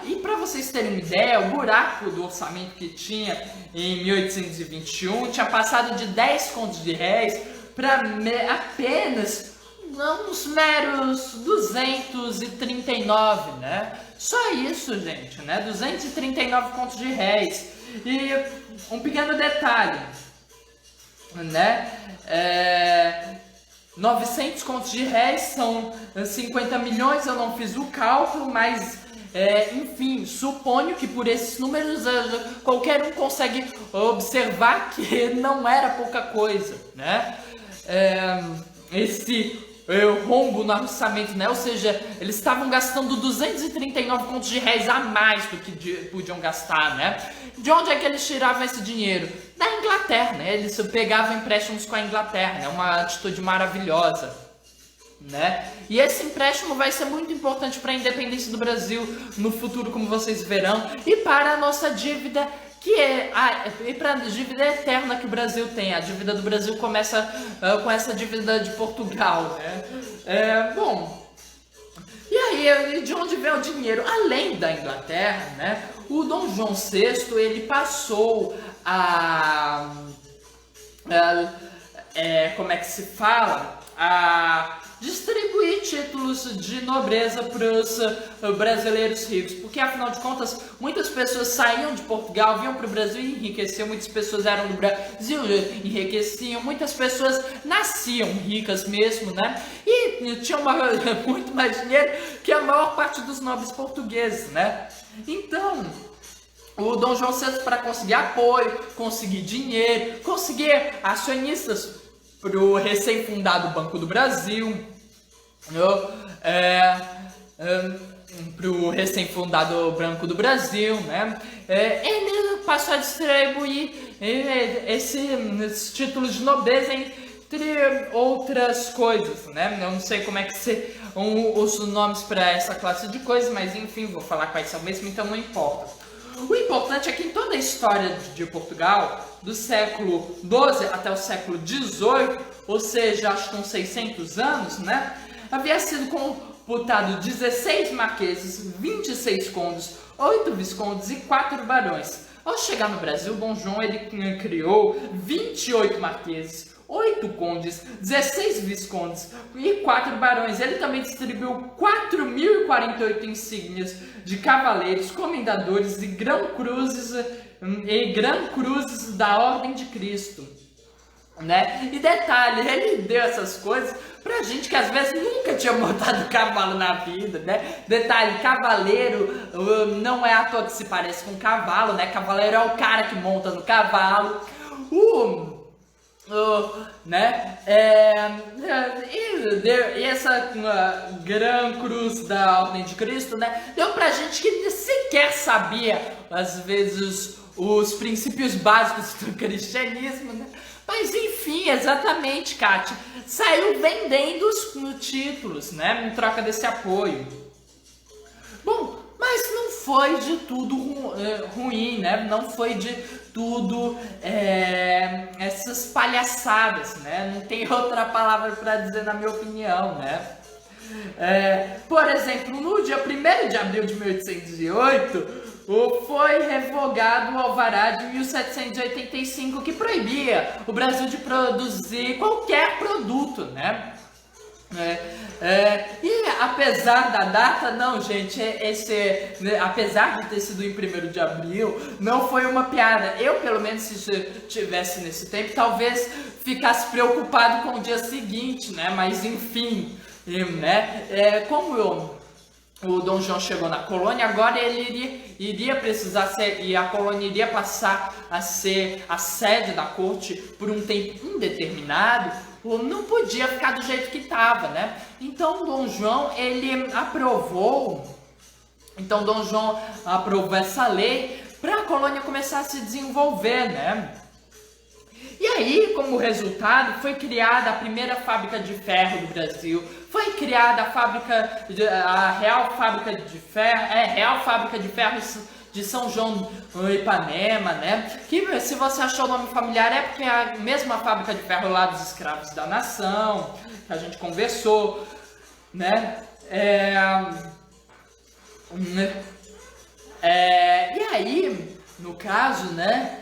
E para vocês terem uma ideia, o buraco do orçamento que tinha em 1821 tinha passado de 10 contos de réis para apenas uns meros 239, né? Só isso, gente, né? 239 contos de réis. E um pequeno detalhe, né? 900 contos de réis são 50 milhões, eu não fiz o cálculo, mas Enfim, suponho que por esses números qualquer um consegue observar que não era pouca coisa, né? Esse rombo no orçamento, né? Ou seja, eles estavam gastando 239 contos de réis a mais do que podiam gastar, né? De onde é que eles tiravam esse dinheiro? Da Inglaterra, né? Eles pegavam empréstimos com a Inglaterra, né? Uma atitude maravilhosa, né? E esse empréstimo vai ser muito importante para a independência do Brasil no futuro, como vocês verão, e para a nossa dívida, que e para a dívida eterna que o Brasil tem. A dívida do Brasil começa com essa dívida de Portugal, né? Bom, e aí, de onde vem o dinheiro? Além da Inglaterra, né? O Dom João VI, ele passou como é que se fala? A distribuir títulos de nobreza para os brasileiros ricos, porque afinal de contas muitas pessoas saíam de Portugal, vinham para o Brasil e enriqueciam, muitas pessoas eram do Brasil e enriqueciam, muitas pessoas nasciam ricas mesmo, né? E tinham muito mais dinheiro que a maior parte dos nobres portugueses, né? Então, o Dom João VI, para conseguir apoio, conseguir dinheiro, conseguir acionistas para o recém-fundado Banco do Brasil, para o recém-fundado Banco do Brasil, né? Ele passou a distribuir esses títulos de nobreza entre outras coisas, né? Eu não sei como é que os nomes para essa classe de coisas, mas enfim, vou falar quais são mesmo, então não importa. O importante é que em toda a história de Portugal, do século XII até o século XVIII, ou seja, acho que uns 600 anos, né? Havia sido computado 16 marqueses, 26 condes, 8 viscondes e 4 barões. Ao chegar no Brasil, Dom João ele criou 28 marqueses, 8 condes, 16 viscondes e 4 barões. Ele também distribuiu 4.048 insígnias de cavaleiros, comendadores e grão-cruzes da Ordem de Cristo, né? E detalhe, ele deu essas coisas pra gente que às vezes nunca tinha montado cavalo na vida, né? Detalhe, cavaleiro não é à toa que se parece com cavalo, né? Cavaleiro é o cara que monta no cavalo. Né? E essa Gran Cruz da Ordem de Cristo, né? Deu pra gente que sequer sabia, às vezes, os princípios básicos do cristianismo, né? Mas enfim, exatamente, Kátia, saiu vendendo os títulos, né? Em troca desse apoio. Bom, mas não foi de tudo ruim, né? Não foi de tudo essas palhaçadas, né? Não tem outra palavra para dizer, na minha opinião, né? Por exemplo, no dia 1º de abril de 1808, foi revogado o alvará de 1785 que proibia o Brasil de produzir qualquer produto, né? E apesar da data, não, gente, apesar de ter sido em 1º de abril, não foi uma piada. Eu, pelo menos, se estivesse nesse tempo, talvez ficasse preocupado com o dia seguinte, né? Mas enfim, né? Como o Dom João chegou na colônia, agora ele iria precisar ser, e a colônia iria passar a ser a sede da corte por um tempo indeterminado, não podia ficar do jeito que estava, né? Então Dom João aprovou essa lei para a colônia começar a se desenvolver, né? E aí, como resultado, foi criada a primeira fábrica de ferro do Brasil, foi criada a Real Fábrica de Ferro de São João no Ipanema, né? Que, se você achou o nome familiar, é porque é a mesma fábrica de ferro lá dos escravos da nação, que a gente conversou, né? E aí, no caso, né?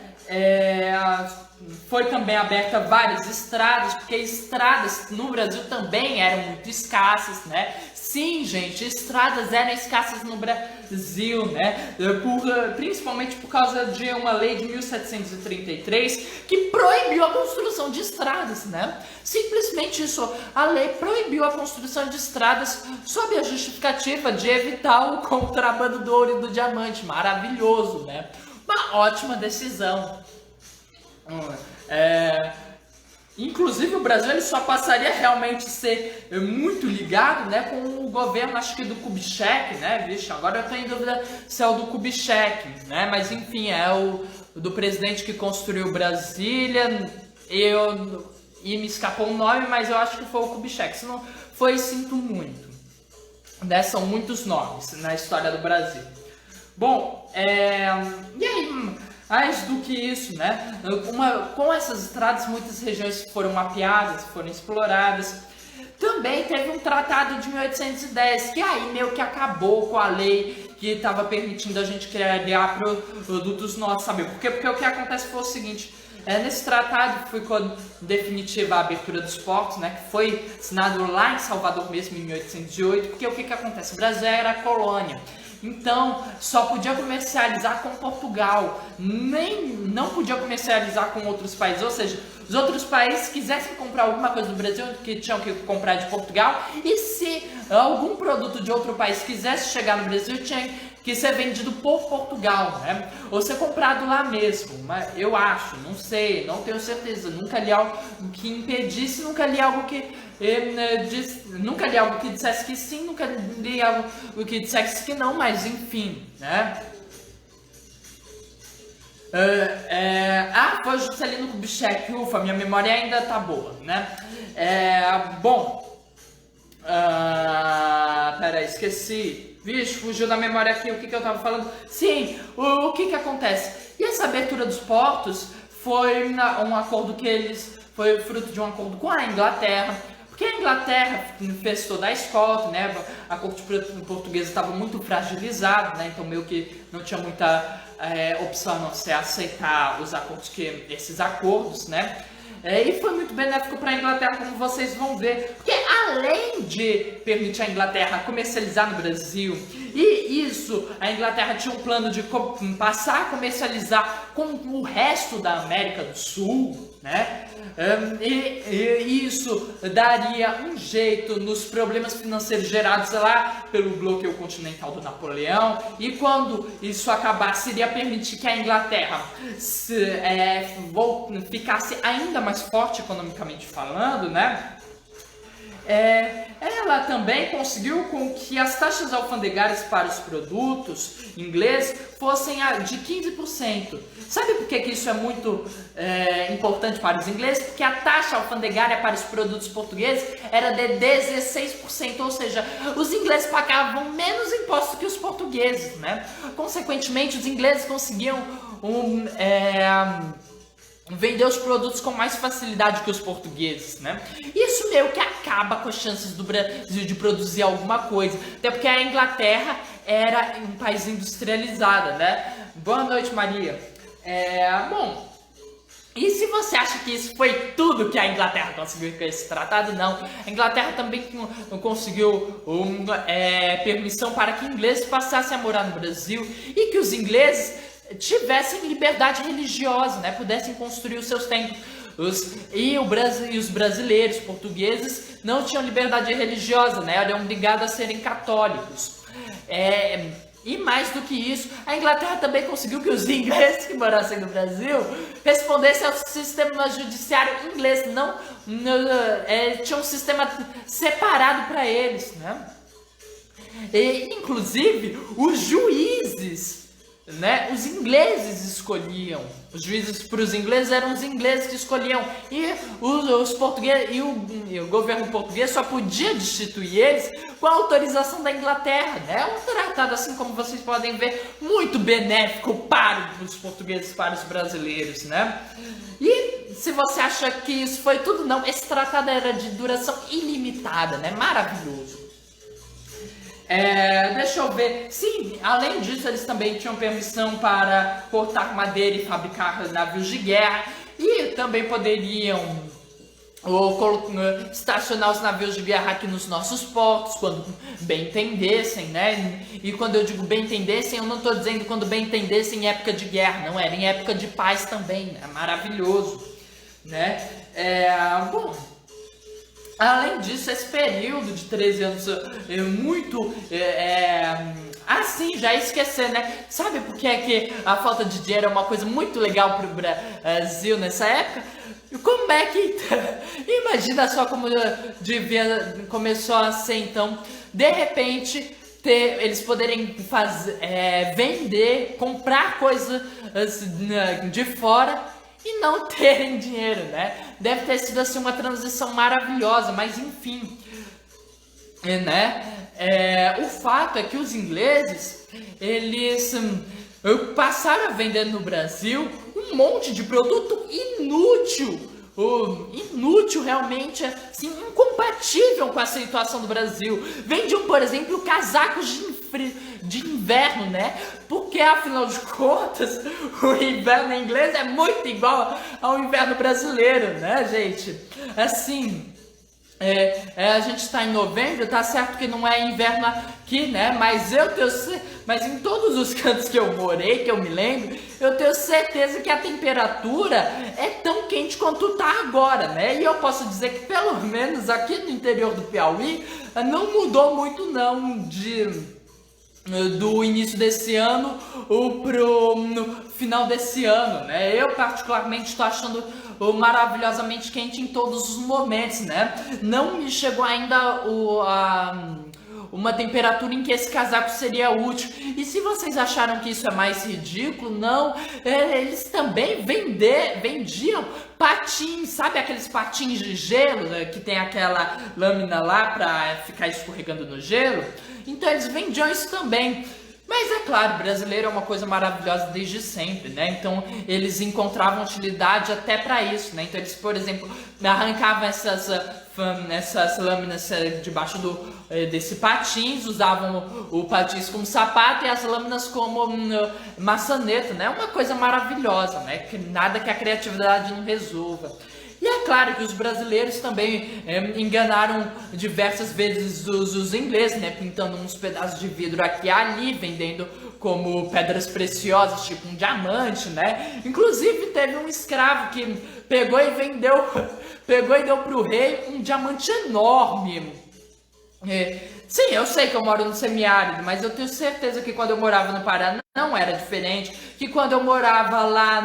foi também aberta várias estradas, porque estradas no Brasil também eram muito escassas, né? Sim, gente, estradas eram escassas no Brasil, né? Principalmente por causa de uma lei de 1733 que proibiu a construção de estradas, né? Simplesmente isso, a lei proibiu a construção de estradas sob a justificativa de evitar o contrabando do ouro e do diamante. Maravilhoso, né? Uma ótima decisão. Inclusive o Brasil ele só passaria realmente a ser muito ligado, né, com o governo, acho que do Kubitschek, né, vixe, agora eu tô em dúvida se é o do Kubitschek, né, mas enfim, é o do presidente que construiu Brasília, e me escapou o nome, mas eu acho que foi o Kubitschek, se não foi, sinto muito, né, são muitos nomes na história do Brasil. Bom, e aí... Mais do que isso, né? Com essas estradas, muitas regiões foram mapeadas, foram exploradas. Também teve um tratado de 1810, que aí meio que acabou com a lei que estava permitindo a gente criar produtos nossos, sabe? Porque o que acontece foi o seguinte, nesse tratado ficou definitiva a abertura dos portos, né? Que foi assinado lá em Salvador mesmo, em 1808, porque o que acontece? O Brasil era colônia. Então, só podia comercializar com Portugal, não podia comercializar com outros países, ou seja, os outros países quisessem comprar alguma coisa do Brasil, que tinham que comprar de Portugal, e se algum produto de outro país quisesse chegar no Brasil, tinha que ser vendido por Portugal, né? Ou ser comprado lá mesmo, mas eu acho, não sei, não tenho certeza, nunca li algo que impedisse, nunca li algo que dissesse que sim, nunca li algo que dissesse que não, mas enfim, né? Foi Juscelino Kubitschek, ufa, minha memória ainda tá boa, né? Peraí, esqueci. Vixe, fugiu da memória aqui o que eu tava falando. Sim, o que acontece? E essa abertura dos portos foi um acordo foi fruto de um acordo com a Inglaterra. Porque a Inglaterra fez toda a escolta, né? A corte portuguesa estava muito fragilizada, né? Então meio que não tinha muita opção a não ser aceitar esses acordos, né? E foi muito benéfico para a Inglaterra, como vocês vão ver, porque além de permitir a Inglaterra comercializar no Brasil, e isso, a Inglaterra tinha um plano de passar a comercializar com o resto da América do Sul, né? E isso daria um jeito nos problemas financeiros gerados lá pelo bloqueio continental do Napoleão, e quando isso acabasse, iria permitir que a Inglaterra ficasse ainda mais forte economicamente falando, né? Ela também conseguiu com que as taxas alfandegárias para os produtos ingleses fossem de 15%. Sabe por que isso é muito importante para os ingleses? Porque a taxa alfandegária para os produtos portugueses era de 16%, ou seja, os ingleses pagavam menos impostos que os portugueses, né? Consequentemente, os ingleses conseguiam vender os produtos com mais facilidade que os portugueses, né? Isso meio que acaba com as chances do Brasil de produzir alguma coisa, até porque a Inglaterra era um país industrializado, né? Boa noite, Maria. Bom, e se você acha que isso foi tudo que a Inglaterra conseguiu com esse tratado, não. A Inglaterra também conseguiu permissão para que ingleses passassem a morar no Brasil e que os ingleses tivessem liberdade religiosa, né? Pudessem construir os seus templos. E os brasileiros, portugueses, não tinham liberdade religiosa, né? Eram obrigados a serem católicos. E mais do que isso, a Inglaterra também conseguiu que os ingleses que morassem no Brasil respondessem ao sistema judiciário inglês. Tinha um sistema separado para eles, né? Inclusive, os juízes, né? Os ingleses escolhiam. Os juízes para os ingleses eram os ingleses que escolhiam. E os portugueses e o governo português só podia destituir eles com a autorização da Inglaterra, né? Um tratado, assim como vocês podem ver, muito benéfico para os portugueses, para os brasileiros, né? E se você acha que isso foi tudo, não. Esse tratado era de duração ilimitada, né? Maravilhoso. Deixa eu ver. Sim, além disso, eles também tinham permissão para cortar madeira e fabricar navios de guerra. E também poderiam estacionar os navios de guerra aqui nos nossos portos, quando bem entendessem, né? E quando eu digo bem entendessem, eu não estou dizendo quando bem entendessem em época de guerra, não, era em época de paz também, é maravilhoso, né? Bom, além disso, esse período de 13 anos é muito... assim, já esquecer, né? Sabe por que é que a falta de dinheiro é uma coisa muito legal pro Brasil nessa época? Como é que... Imagina só como começou a ser, então, de repente, eles poderem vender, comprar coisas de fora e não terem dinheiro, né? Deve ter sido, assim, uma transição maravilhosa, mas enfim, né? O fato é que os ingleses, eles passaram a vender no Brasil um monte de produto inútil, realmente, assim, incompatível com a situação do Brasil. Vendiam, por exemplo, casacos de inverno, né? Porque, afinal de contas, o inverno inglês é muito igual ao inverno brasileiro, né, gente? Assim... a gente está em novembro, tá certo que não é inverno aqui, né? Mas mas em todos os cantos que eu morei, que eu me lembro, eu tenho certeza que a temperatura é tão quente quanto tá agora, né? E eu posso dizer que pelo menos aqui no interior do Piauí não mudou muito não do início desse ano no final desse ano, né? Eu particularmente estou achando maravilhosamente quente em todos os momentos, né? Não me chegou ainda uma temperatura em que esse casaco seria útil. E se vocês acharam que isso é mais ridículo, não, eles também vendiam patins, sabe aqueles patins de gelo, né, que tem aquela lâmina lá pra ficar escorregando no gelo? Então eles vendiam isso também. Mas é claro, brasileiro é uma coisa maravilhosa desde sempre, né? Então eles encontravam utilidade até para isso, né? Então eles, por exemplo, arrancavam essas lâminas debaixo desse patins, usavam o patins como sapato e as lâminas como maçaneta, né? Uma coisa maravilhosa, né? Que nada que a criatividade não resolva. E é claro que os brasileiros também enganaram diversas vezes os ingleses, né? Pintando uns pedaços de vidro aqui e ali, vendendo como pedras preciosas, tipo um diamante, né? Inclusive teve um escravo que pegou e deu pro rei um diamante enorme. Sim, eu sei que eu moro no semiárido, mas eu tenho certeza que quando eu morava no Paraná não era diferente, que quando eu morava lá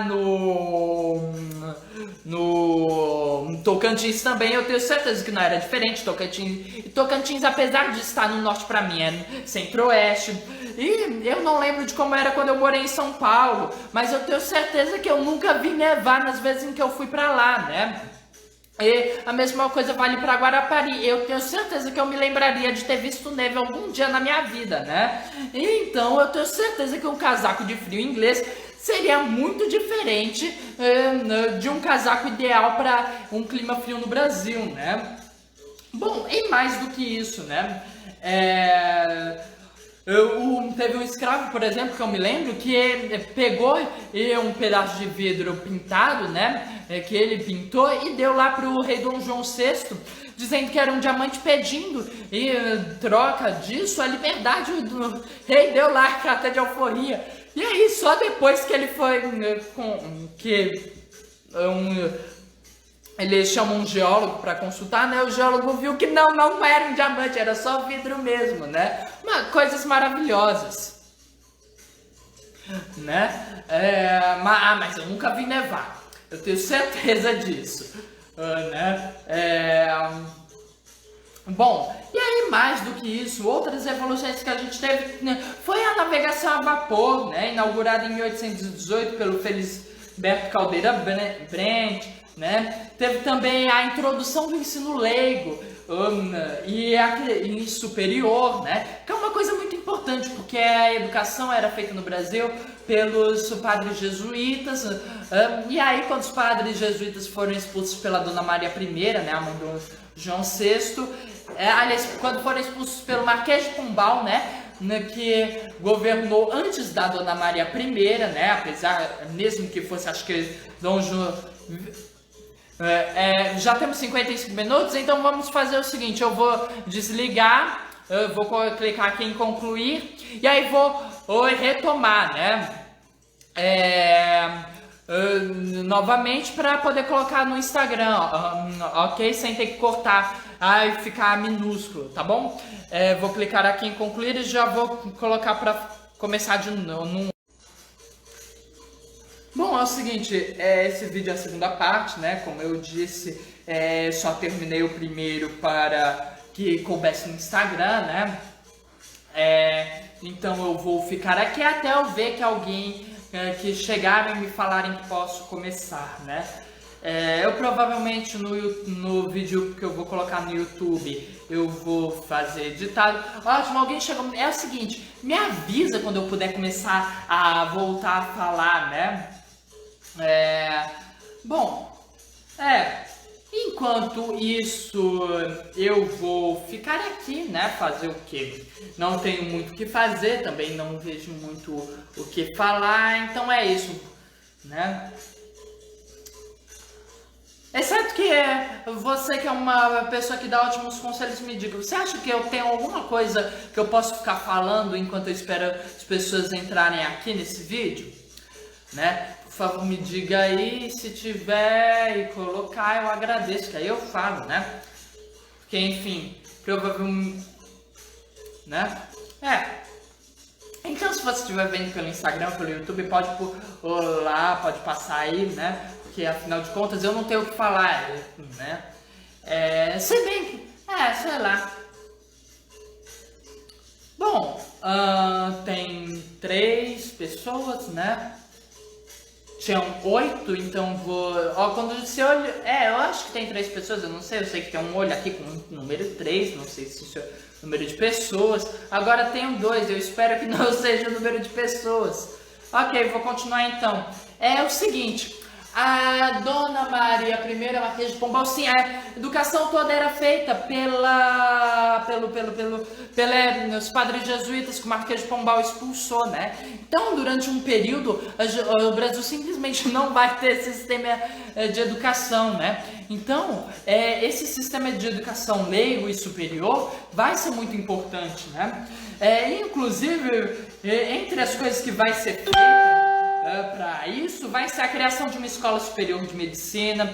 no Tocantins também, eu tenho certeza que não era diferente. Tocantins, apesar de estar no norte, pra mim é centro-oeste. E eu não lembro de como era quando eu morei em São Paulo, mas eu tenho certeza que eu nunca vi nevar nas vezes em que eu fui pra lá, né? E a mesma coisa vale para Guarapari. Eu tenho certeza que eu me lembraria de ter visto neve algum dia na minha vida, né? Então eu tenho certeza que um casaco de frio inglês seria muito diferente de um casaco ideal para um clima frio no Brasil, né? Bom, e mais do que isso, né? Teve um escravo, por exemplo, que eu me lembro, que pegou um pedaço de vidro pintado, né? Que ele pintou e deu lá pro rei Dom João VI, dizendo que era um diamante, pedindo, e troca disso, a liberdade do rei deu lá a carta de alforria. E aí, só depois que ele foi, ele chamou um geólogo para consultar, né? O geólogo viu que não era um diamante, era só vidro mesmo, né? Coisas maravilhosas, né? Mas eu nunca vi nevar. Eu tenho certeza disso, né? Bom, e aí mais do que isso, outras evoluções que a gente teve, né, foi a navegação a vapor, né? Inaugurada em 1818 pelo Felisberto Caldeira Brent, né? Teve também a introdução do ensino leigo e superior, né? Que é uma coisa muito importante, porque a educação era feita no Brasil pelos padres jesuítas, e aí quando os padres jesuítas foram expulsos pela Dona Maria I, né, a mãe do João VI, aliás, quando foram expulsos pelo Marquês de Pombal, né, que governou antes da Dona Maria I, né, apesar, mesmo que fosse, acho que Já temos 55 minutos, então vamos fazer o seguinte, eu vou desligar, eu vou clicar aqui em concluir, e aí vou retomar, né? Novamente para poder colocar no Instagram, ok? Sem ter que cortar e ficar minúsculo, tá bom? Vou clicar aqui em concluir e já vou colocar para começar de novo. Bom, é o seguinte, esse vídeo é a segunda parte, né? Como eu disse, só terminei o primeiro para que coubesse no Instagram, né? Então eu vou ficar aqui até eu ver que alguém que chegaram e me falarem que posso começar, né? Eu provavelmente no vídeo que eu vou colocar no YouTube eu vou fazer editado. Ótimo, alguém chegou. É o seguinte, me avisa quando eu puder começar a voltar a falar, né? Enquanto isso, eu vou ficar aqui, né? Fazer o quê? Não tenho muito o que fazer, também não vejo muito o que falar, então é isso, né? Exceto que você que é uma pessoa que dá ótimos conselhos, me diga, você acha que eu tenho alguma coisa que eu posso ficar falando enquanto eu espero as pessoas entrarem aqui nesse vídeo? Né? Por favor, me diga aí, se tiver e colocar, eu agradeço, que aí eu falo, né? Porque, enfim, provavelmente, né? Então, se você estiver vendo pelo Instagram, pelo YouTube, pode passar aí, né? Porque, afinal de contas, eu não tenho o que falar, né? Se bem que, sei lá. Bom, tem 3 pessoas, né? Tinham 8, então vou... quando você olha... eu acho que tem 3 pessoas, eu não sei. Eu sei que tem um olho aqui com o número 3, não sei se isso é o número de pessoas. Agora tenho 2, eu espero que não seja o número de pessoas. Ok, vou continuar então. É o seguinte... A Dona Maria I Marquesa de Pombal, sim, a educação toda era feita pelos padres jesuítas que o Marquês de Pombal expulsou, né? Então, durante um período, o Brasil simplesmente não vai ter sistema de educação, né? Então, esse sistema de educação leigo e superior vai ser muito importante, né? Inclusive, entre as coisas que vai ser feita para isso, vai ser a criação de uma escola superior de medicina,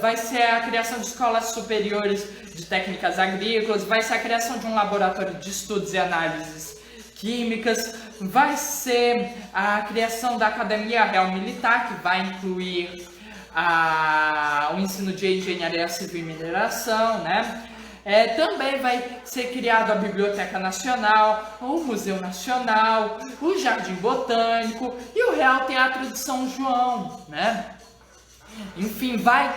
vai ser a criação de escolas superiores de técnicas agrícolas, vai ser a criação de um laboratório de estudos e análises químicas, vai ser a criação da Academia Real Militar, que vai incluir o ensino de engenharia civil e mineração, né? Também vai ser criado a Biblioteca Nacional, o Museu Nacional, o Jardim Botânico e o Real Teatro de São João, né? Enfim, vai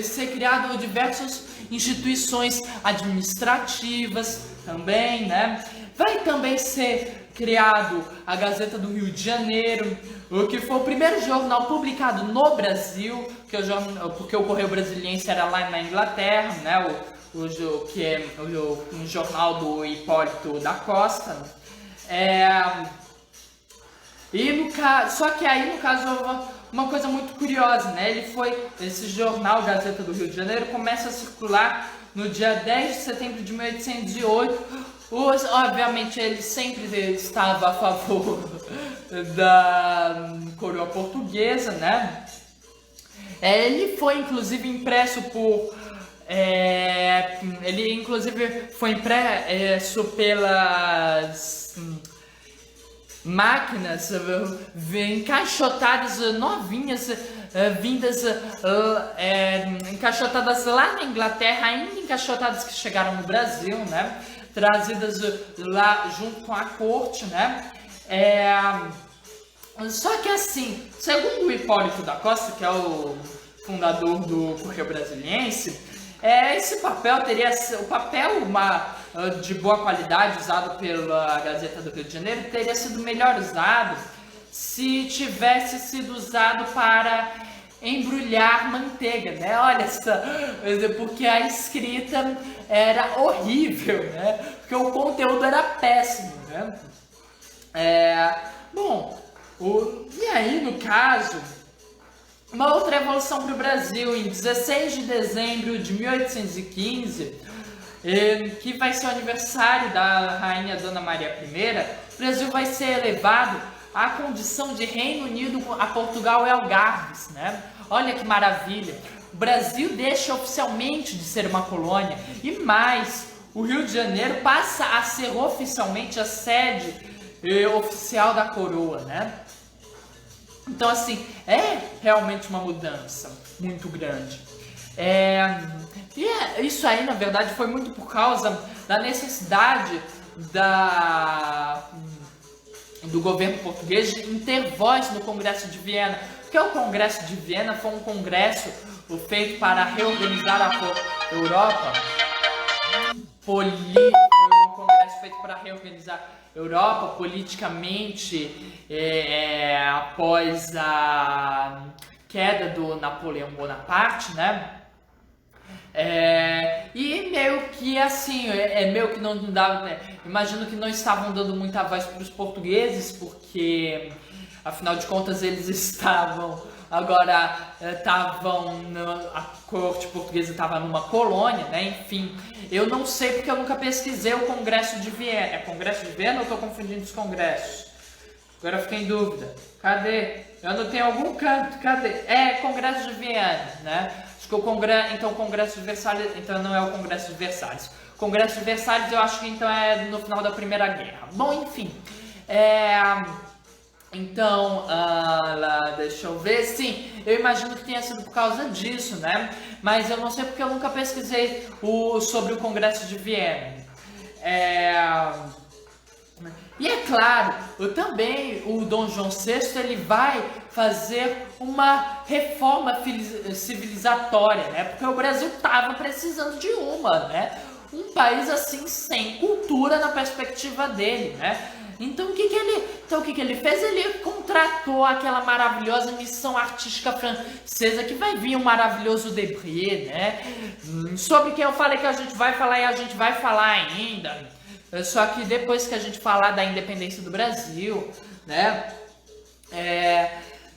ser criado diversas instituições administrativas também, né? Vai também ser criado a Gazeta do Rio de Janeiro, o que foi o primeiro jornal publicado no Brasil, porque o Correio Brasiliense era lá na Inglaterra, né? Que é um jornal do Hipólito da Costa. Só que aí, no caso, uma coisa muito curiosa, né? Esse jornal, Gazeta do Rio de Janeiro, começa a circular no dia 10 de setembro de 1808. Obviamente, ele sempre estava a favor da coroa portuguesa, né? Ele foi, inclusive, impresso por... ele inclusive foi impresso pelas máquinas encaixotadas novinhas, encaixotadas lá na Inglaterra, ainda encaixotadas que chegaram no Brasil, né? Trazidas lá junto com a corte, né? Só que assim, segundo o Hipólito da Costa, que é o fundador do Correio Brasiliense, esse papel de boa qualidade usado pela Gazeta do Rio de Janeiro teria sido melhor usado se tivesse sido usado para embrulhar manteiga, né? Olha só, porque a escrita era horrível, né? Porque o conteúdo era péssimo, né? E aí, no caso, Uma outra evolução para o Brasil, em 16 de dezembro de 1815, que vai ser o aniversário da Rainha Dona Maria I, o Brasil vai ser elevado à condição de Reino Unido a Portugal e Algarves, né? Olha que maravilha! O Brasil deixa oficialmente de ser uma colônia e mais, o Rio de Janeiro passa a ser oficialmente a sede oficial da coroa, né? Então, assim, é realmente uma mudança muito grande. Isso aí, na verdade, foi muito por causa da necessidade do governo português de ter voz no Congresso de Viena. Porque o Congresso de Viena foi um congresso feito para reorganizar a Europa. Foi um congresso feito para reorganizar a Europa politicamente após a queda do Napoleão Bonaparte, né? E meio que assim, meio que não dava, né? Imagino que não estavam dando muita voz para os portugueses, porque afinal de contas eles estavam a corte portuguesa estava numa colônia, né? Enfim, eu não sei porque eu nunca pesquisei o Congresso de Viena. É Congresso de Viena ou estou confundindo os congressos? Agora eu fiquei em dúvida. Cadê? Eu anotei em algum canto. Cadê? É Congresso de Viena, né? Acho que o Congresso de Versalhes, então não é o Congresso de Versalhes. O Congresso de Versalhes eu acho que então é no final da Primeira Guerra. Bom, enfim. Então, deixa eu ver, sim, eu imagino que tenha sido por causa disso, né? Mas eu não sei porque eu nunca pesquisei sobre o Congresso de Viena. E é claro, também o Dom João VI ele vai fazer uma reforma civilizatória, né? Porque o Brasil estava precisando de uma, né? Um país assim sem cultura na perspectiva dele, né? Então o que ele fez? Ele contratou aquela maravilhosa missão artística francesa que vai vir um maravilhoso Debré, né? Sobre quem eu falei que a gente vai falar e a gente vai falar ainda. Só que depois que a gente falar da independência do Brasil, né?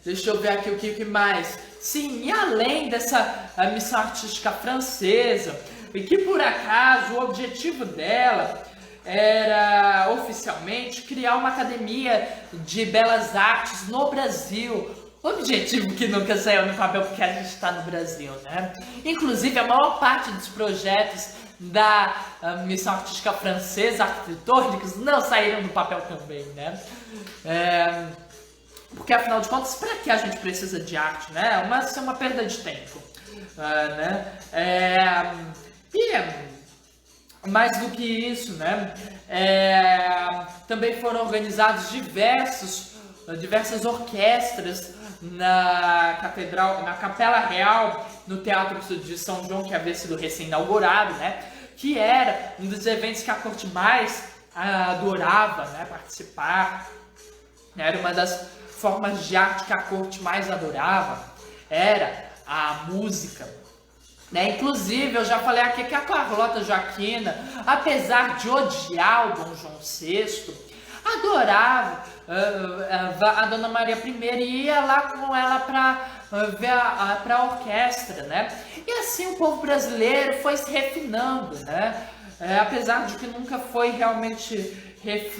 Deixa eu ver aqui o que mais. Sim, e além dessa missão artística francesa, e que por acaso o objetivo dela era oficialmente criar uma academia de belas artes no Brasil. Objetivo que nunca saiu no papel porque a gente está no Brasil, né? Inclusive, a maior parte dos projetos da missão artística francesa, arquitetônicos, não saíram no papel também, né? Porque afinal de contas, para que a gente precisa de arte, né? Isso é uma perda de tempo, né? Mais do que isso, né? Também foram organizados diversas orquestras na Capela Real, no Teatro de São João, que havia sido recém-inaugurado, né? Que era um dos eventos que a corte mais adorava, né? Participar. Era uma das formas de arte que a corte mais adorava, era a música. Inclusive, eu já falei aqui que a Carlota Joaquina, apesar de odiar o Dom João VI, adorava a Dona Maria I e ia lá com ela para ver a orquestra, né? E assim o povo brasileiro foi se refinando, né? Apesar de que nunca foi realmente,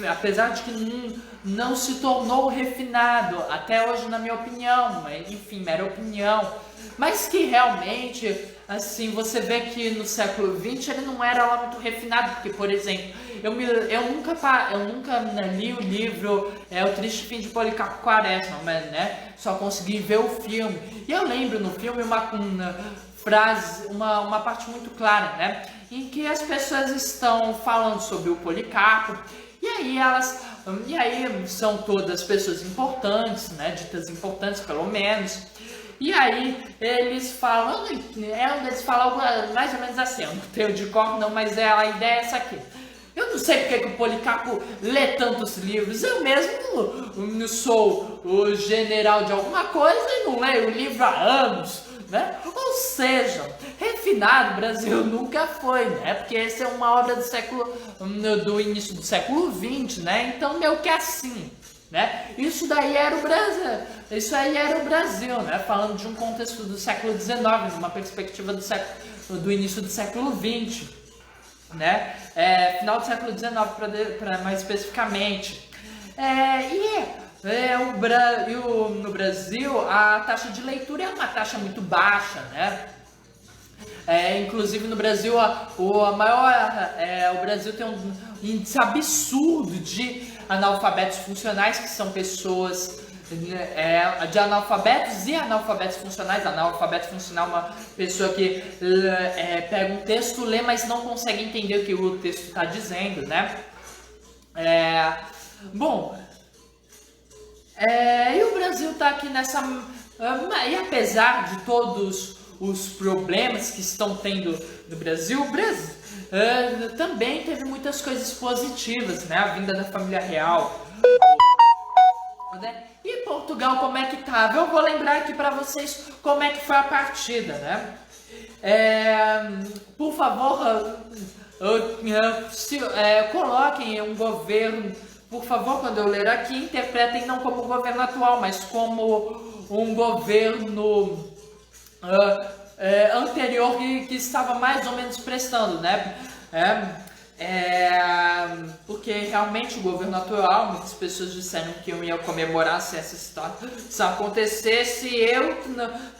apesar de que não se tornou refinado, até hoje na minha opinião, mas enfim, mera opinião, mas que realmente, assim, você vê que no século XX ele não era lá muito refinado, porque, por exemplo, eu nunca li o livro O Triste Fim de Policarpo Quaresma, mas, né, só consegui ver o filme, e eu lembro no filme uma frase, uma parte muito clara, né, em que as pessoas estão falando sobre o Policarpo, e aí são todas pessoas importantes, né, ditas importantes pelo menos. E aí eles falam, eles falam algo mais ou menos assim, eu não tenho de cor não, mas a ideia é essa aqui. Eu não sei porque que o Policarpo lê tantos livros, eu mesmo sou o general de alguma coisa e não leio o livro há anos, né? Ou seja, refinado o Brasil nunca foi, né? Porque essa é uma obra do início do século XX, né? Então meio que assim. né? Isso daí era o Brasil, isso aí era o Brasil, né? Falando de um contexto do século XIX, uma perspectiva do início do século XX, né? Final do século XIX, para mais especificamente. No Brasil, a taxa de leitura é uma taxa muito baixa, né? Inclusive no Brasil, o Brasil tem um índice absurdo de analfabetos funcionais, que são pessoas de analfabetos e analfabetos funcionais. Analfabeto funcional é uma pessoa que pega um texto, lê, mas não consegue entender o que o texto está dizendo, né? E o Brasil está aqui nessa... E apesar de todos os problemas que estão tendo no Brasil, o Brasil também teve muitas coisas positivas, né? A vinda da família real. Né? E Portugal, como é que tava? Eu vou lembrar aqui para vocês como é que foi a partida, né? Por favor, coloquem um governo, por favor, quando eu ler aqui, interpretem não como o governo atual, mas como um governo anterior que estava mais ou menos prestando, né? Porque realmente o governo atual, muitas pessoas disseram que eu ia comemorar se essa história acontecesse, e eu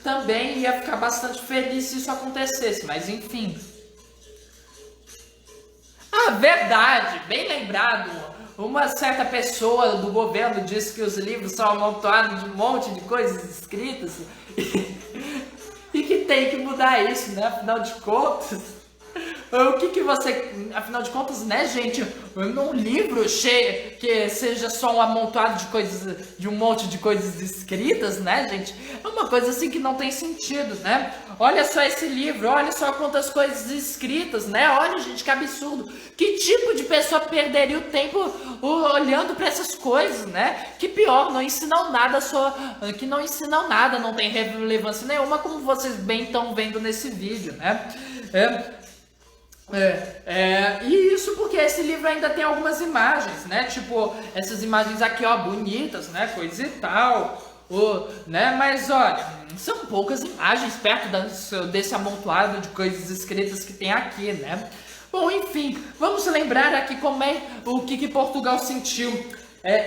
também ia ficar bastante feliz se isso acontecesse, mas enfim. Verdade, bem lembrado. Uma certa pessoa do governo disse que os livros são amontoados de um monte de coisas escritas e que tem que mudar isso, né? Afinal de contas, afinal de contas, né, gente? Num livro cheio que seja só um amontoado de coisas, de um monte de coisas escritas, né, gente? É uma coisa assim que não tem sentido, né? Olha só esse livro, olha só quantas coisas escritas, né? Olha, gente, que absurdo. Que tipo de pessoa perderia o tempo olhando para essas coisas, né? Que pior, não ensinam nada, não tem relevância nenhuma, como vocês bem estão vendo nesse vídeo, né? E isso porque esse livro ainda tem algumas imagens, né? Tipo, essas imagens aqui, ó, bonitas, né? Coisa e tal, né? Mas olha, são poucas imagens perto desse amontoado de coisas escritas que tem aqui, né? Bom, enfim, vamos lembrar aqui o que Portugal sentiu.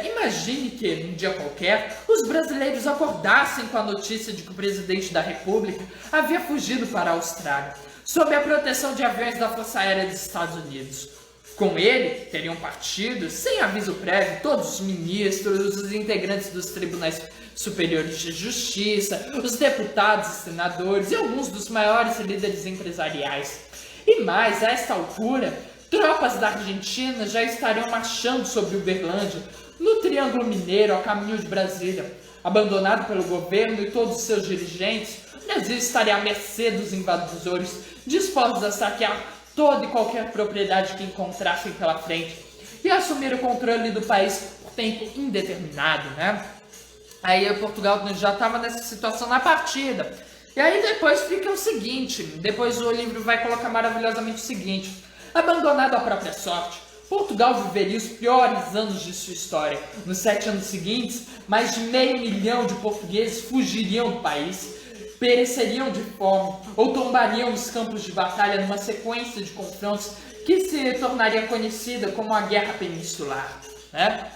Imagine que, num dia qualquer, os brasileiros acordassem com a notícia de que o presidente da República havia fugido para a Austrália, sob a proteção de aviões da Força Aérea dos Estados Unidos. Com ele, teriam partido, sem aviso prévio, todos os ministros, os integrantes dos tribunais superiores de justiça, os deputados e senadores e alguns dos maiores líderes empresariais. E mais, a esta altura, tropas da Argentina já estariam marchando sobre Uberlândia, no Triângulo Mineiro, a caminho de Brasília. Abandonado pelo governo e todos os seus dirigentes, o Brasil estaria à mercê dos invasores, dispostos a saquear toda e qualquer propriedade que encontrassem pela frente e assumir o controle do país por tempo indeterminado, né? Aí Portugal já estava nessa situação na partida. E aí depois fica o seguinte, depois o livro vai colocar maravilhosamente o seguinte: abandonado à própria sorte, Portugal viveria os piores anos de sua história. Nos 7 anos seguintes, mais de 500 mil de portugueses fugiriam do país, pereceriam de fome ou tombariam nos campos de batalha numa sequência de confrontos que se tornaria conhecida como a Guerra Peninsular, né?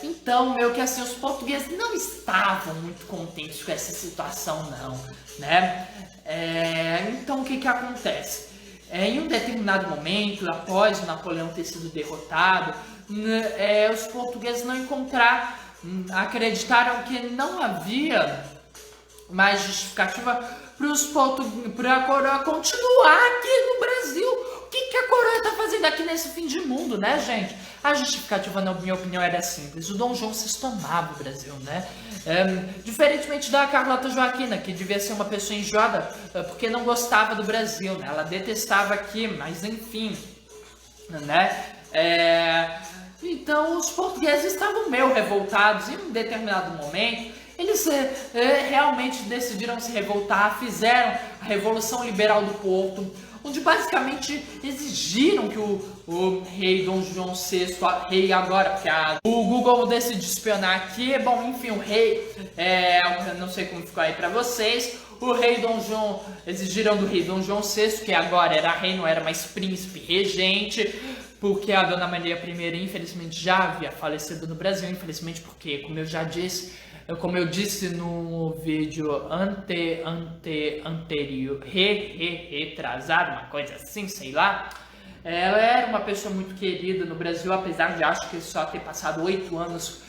Então, meio que assim, os portugueses não estavam muito contentes com essa situação, não, né? Então, o que acontece? Em um determinado momento, após o Napoleão ter sido derrotado, os portugueses acreditaram que não havia mais justificativa para a coroa continuar aqui no Brasil. O que a coroa está fazendo aqui nesse fim de mundo, né, gente? A justificativa, na minha opinião, era simples. O Dom João VI amava o Brasil, né? Diferentemente da Carlota Joaquina, que devia ser uma pessoa enjoada porque não gostava do Brasil, né? Ela detestava aqui, mas enfim, né? Então, os portugueses estavam meio revoltados. E em um determinado momento, eles realmente decidiram se revoltar, fizeram a Revolução Liberal do Porto. onde basicamente exigiram que o rei Dom João VI, rei agora, porque o Google decide espionar aqui, bom, enfim, o rei, eu não sei como ficou aí pra vocês, o rei Dom João, exigiram do rei Dom João VI, que agora era rei, não era mais príncipe regente, porque a Dona Maria I, infelizmente, já havia falecido no Brasil, infelizmente, porque, como eu disse no vídeo anterior, retrasado, uma coisa assim, sei lá, ela era uma pessoa muito querida no Brasil, apesar de acho que só ter passado 8 anos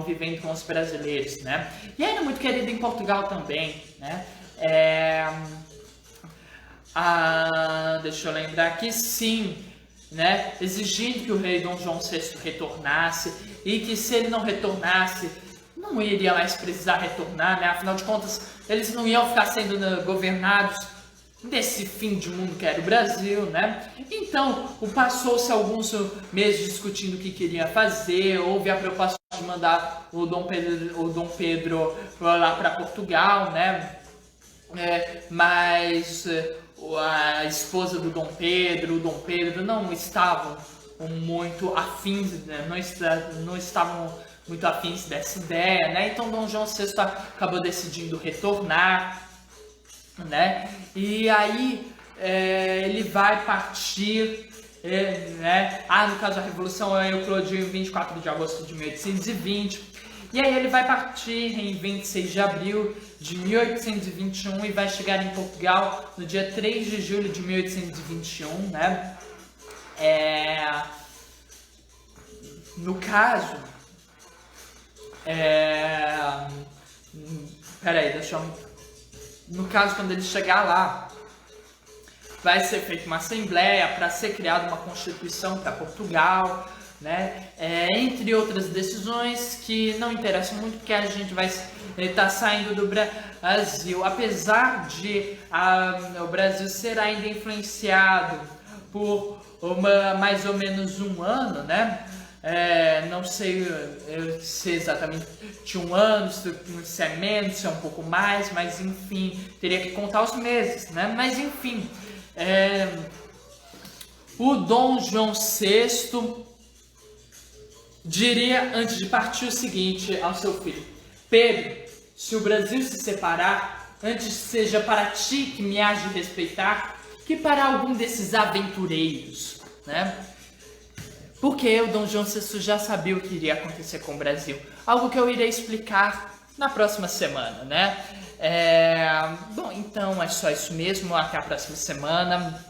vivendo com os brasileiros, né? E era muito querida em Portugal também, né? Deixa eu lembrar aqui, sim, né? Exigindo que o rei Dom João VI retornasse e que se ele não retornasse, não iria mais precisar retornar, né? Afinal de contas, eles não iam ficar sendo governados desse fim de mundo que era o Brasil, né? Então, passou-se alguns meses discutindo o que queria fazer, houve a proposta de mandar o Dom Pedro lá para Portugal, né? Mas a esposa do Dom Pedro, o Dom Pedro não estavam muito afins, né? não estavam muito afins dessa ideia, né? Então Dom João VI acabou decidindo retornar, né? E aí ele vai partir, né? No caso a Revolução eclodiu em 24 de agosto de 1820. E aí ele vai partir em 26 de abril de 1821 e vai chegar em Portugal no dia 3 de julho de 1821, né? No caso, no caso, quando ele chegar lá, vai ser feita uma assembleia para ser criada uma constituição para Portugal, né? Entre outras decisões que não interessam muito, porque a gente vai estar saindo do Brasil, apesar de o Brasil ser ainda influenciado por mais ou menos um ano, né? Não sei se exatamente um ano, se é menos, se é um pouco mais, mas enfim, teria que contar os meses, né? Mas enfim, o Dom João VI diria antes de partir o seguinte ao seu filho: Pedro, se o Brasil se separar, antes seja para ti que me hás de respeitar, que para algum desses aventureiros, né? Porque o Dom João VI já sabia o que iria acontecer com o Brasil. Algo que eu irei explicar na próxima semana, né? Bom, então é só isso mesmo. Até a próxima semana.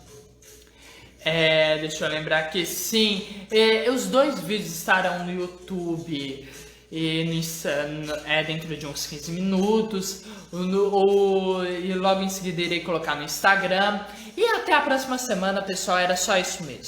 Deixa eu lembrar que sim, os 2 vídeos estarão no YouTube dentro de uns 15 minutos. E logo em seguida irei colocar no Instagram. E até a próxima semana, pessoal. Era só isso mesmo.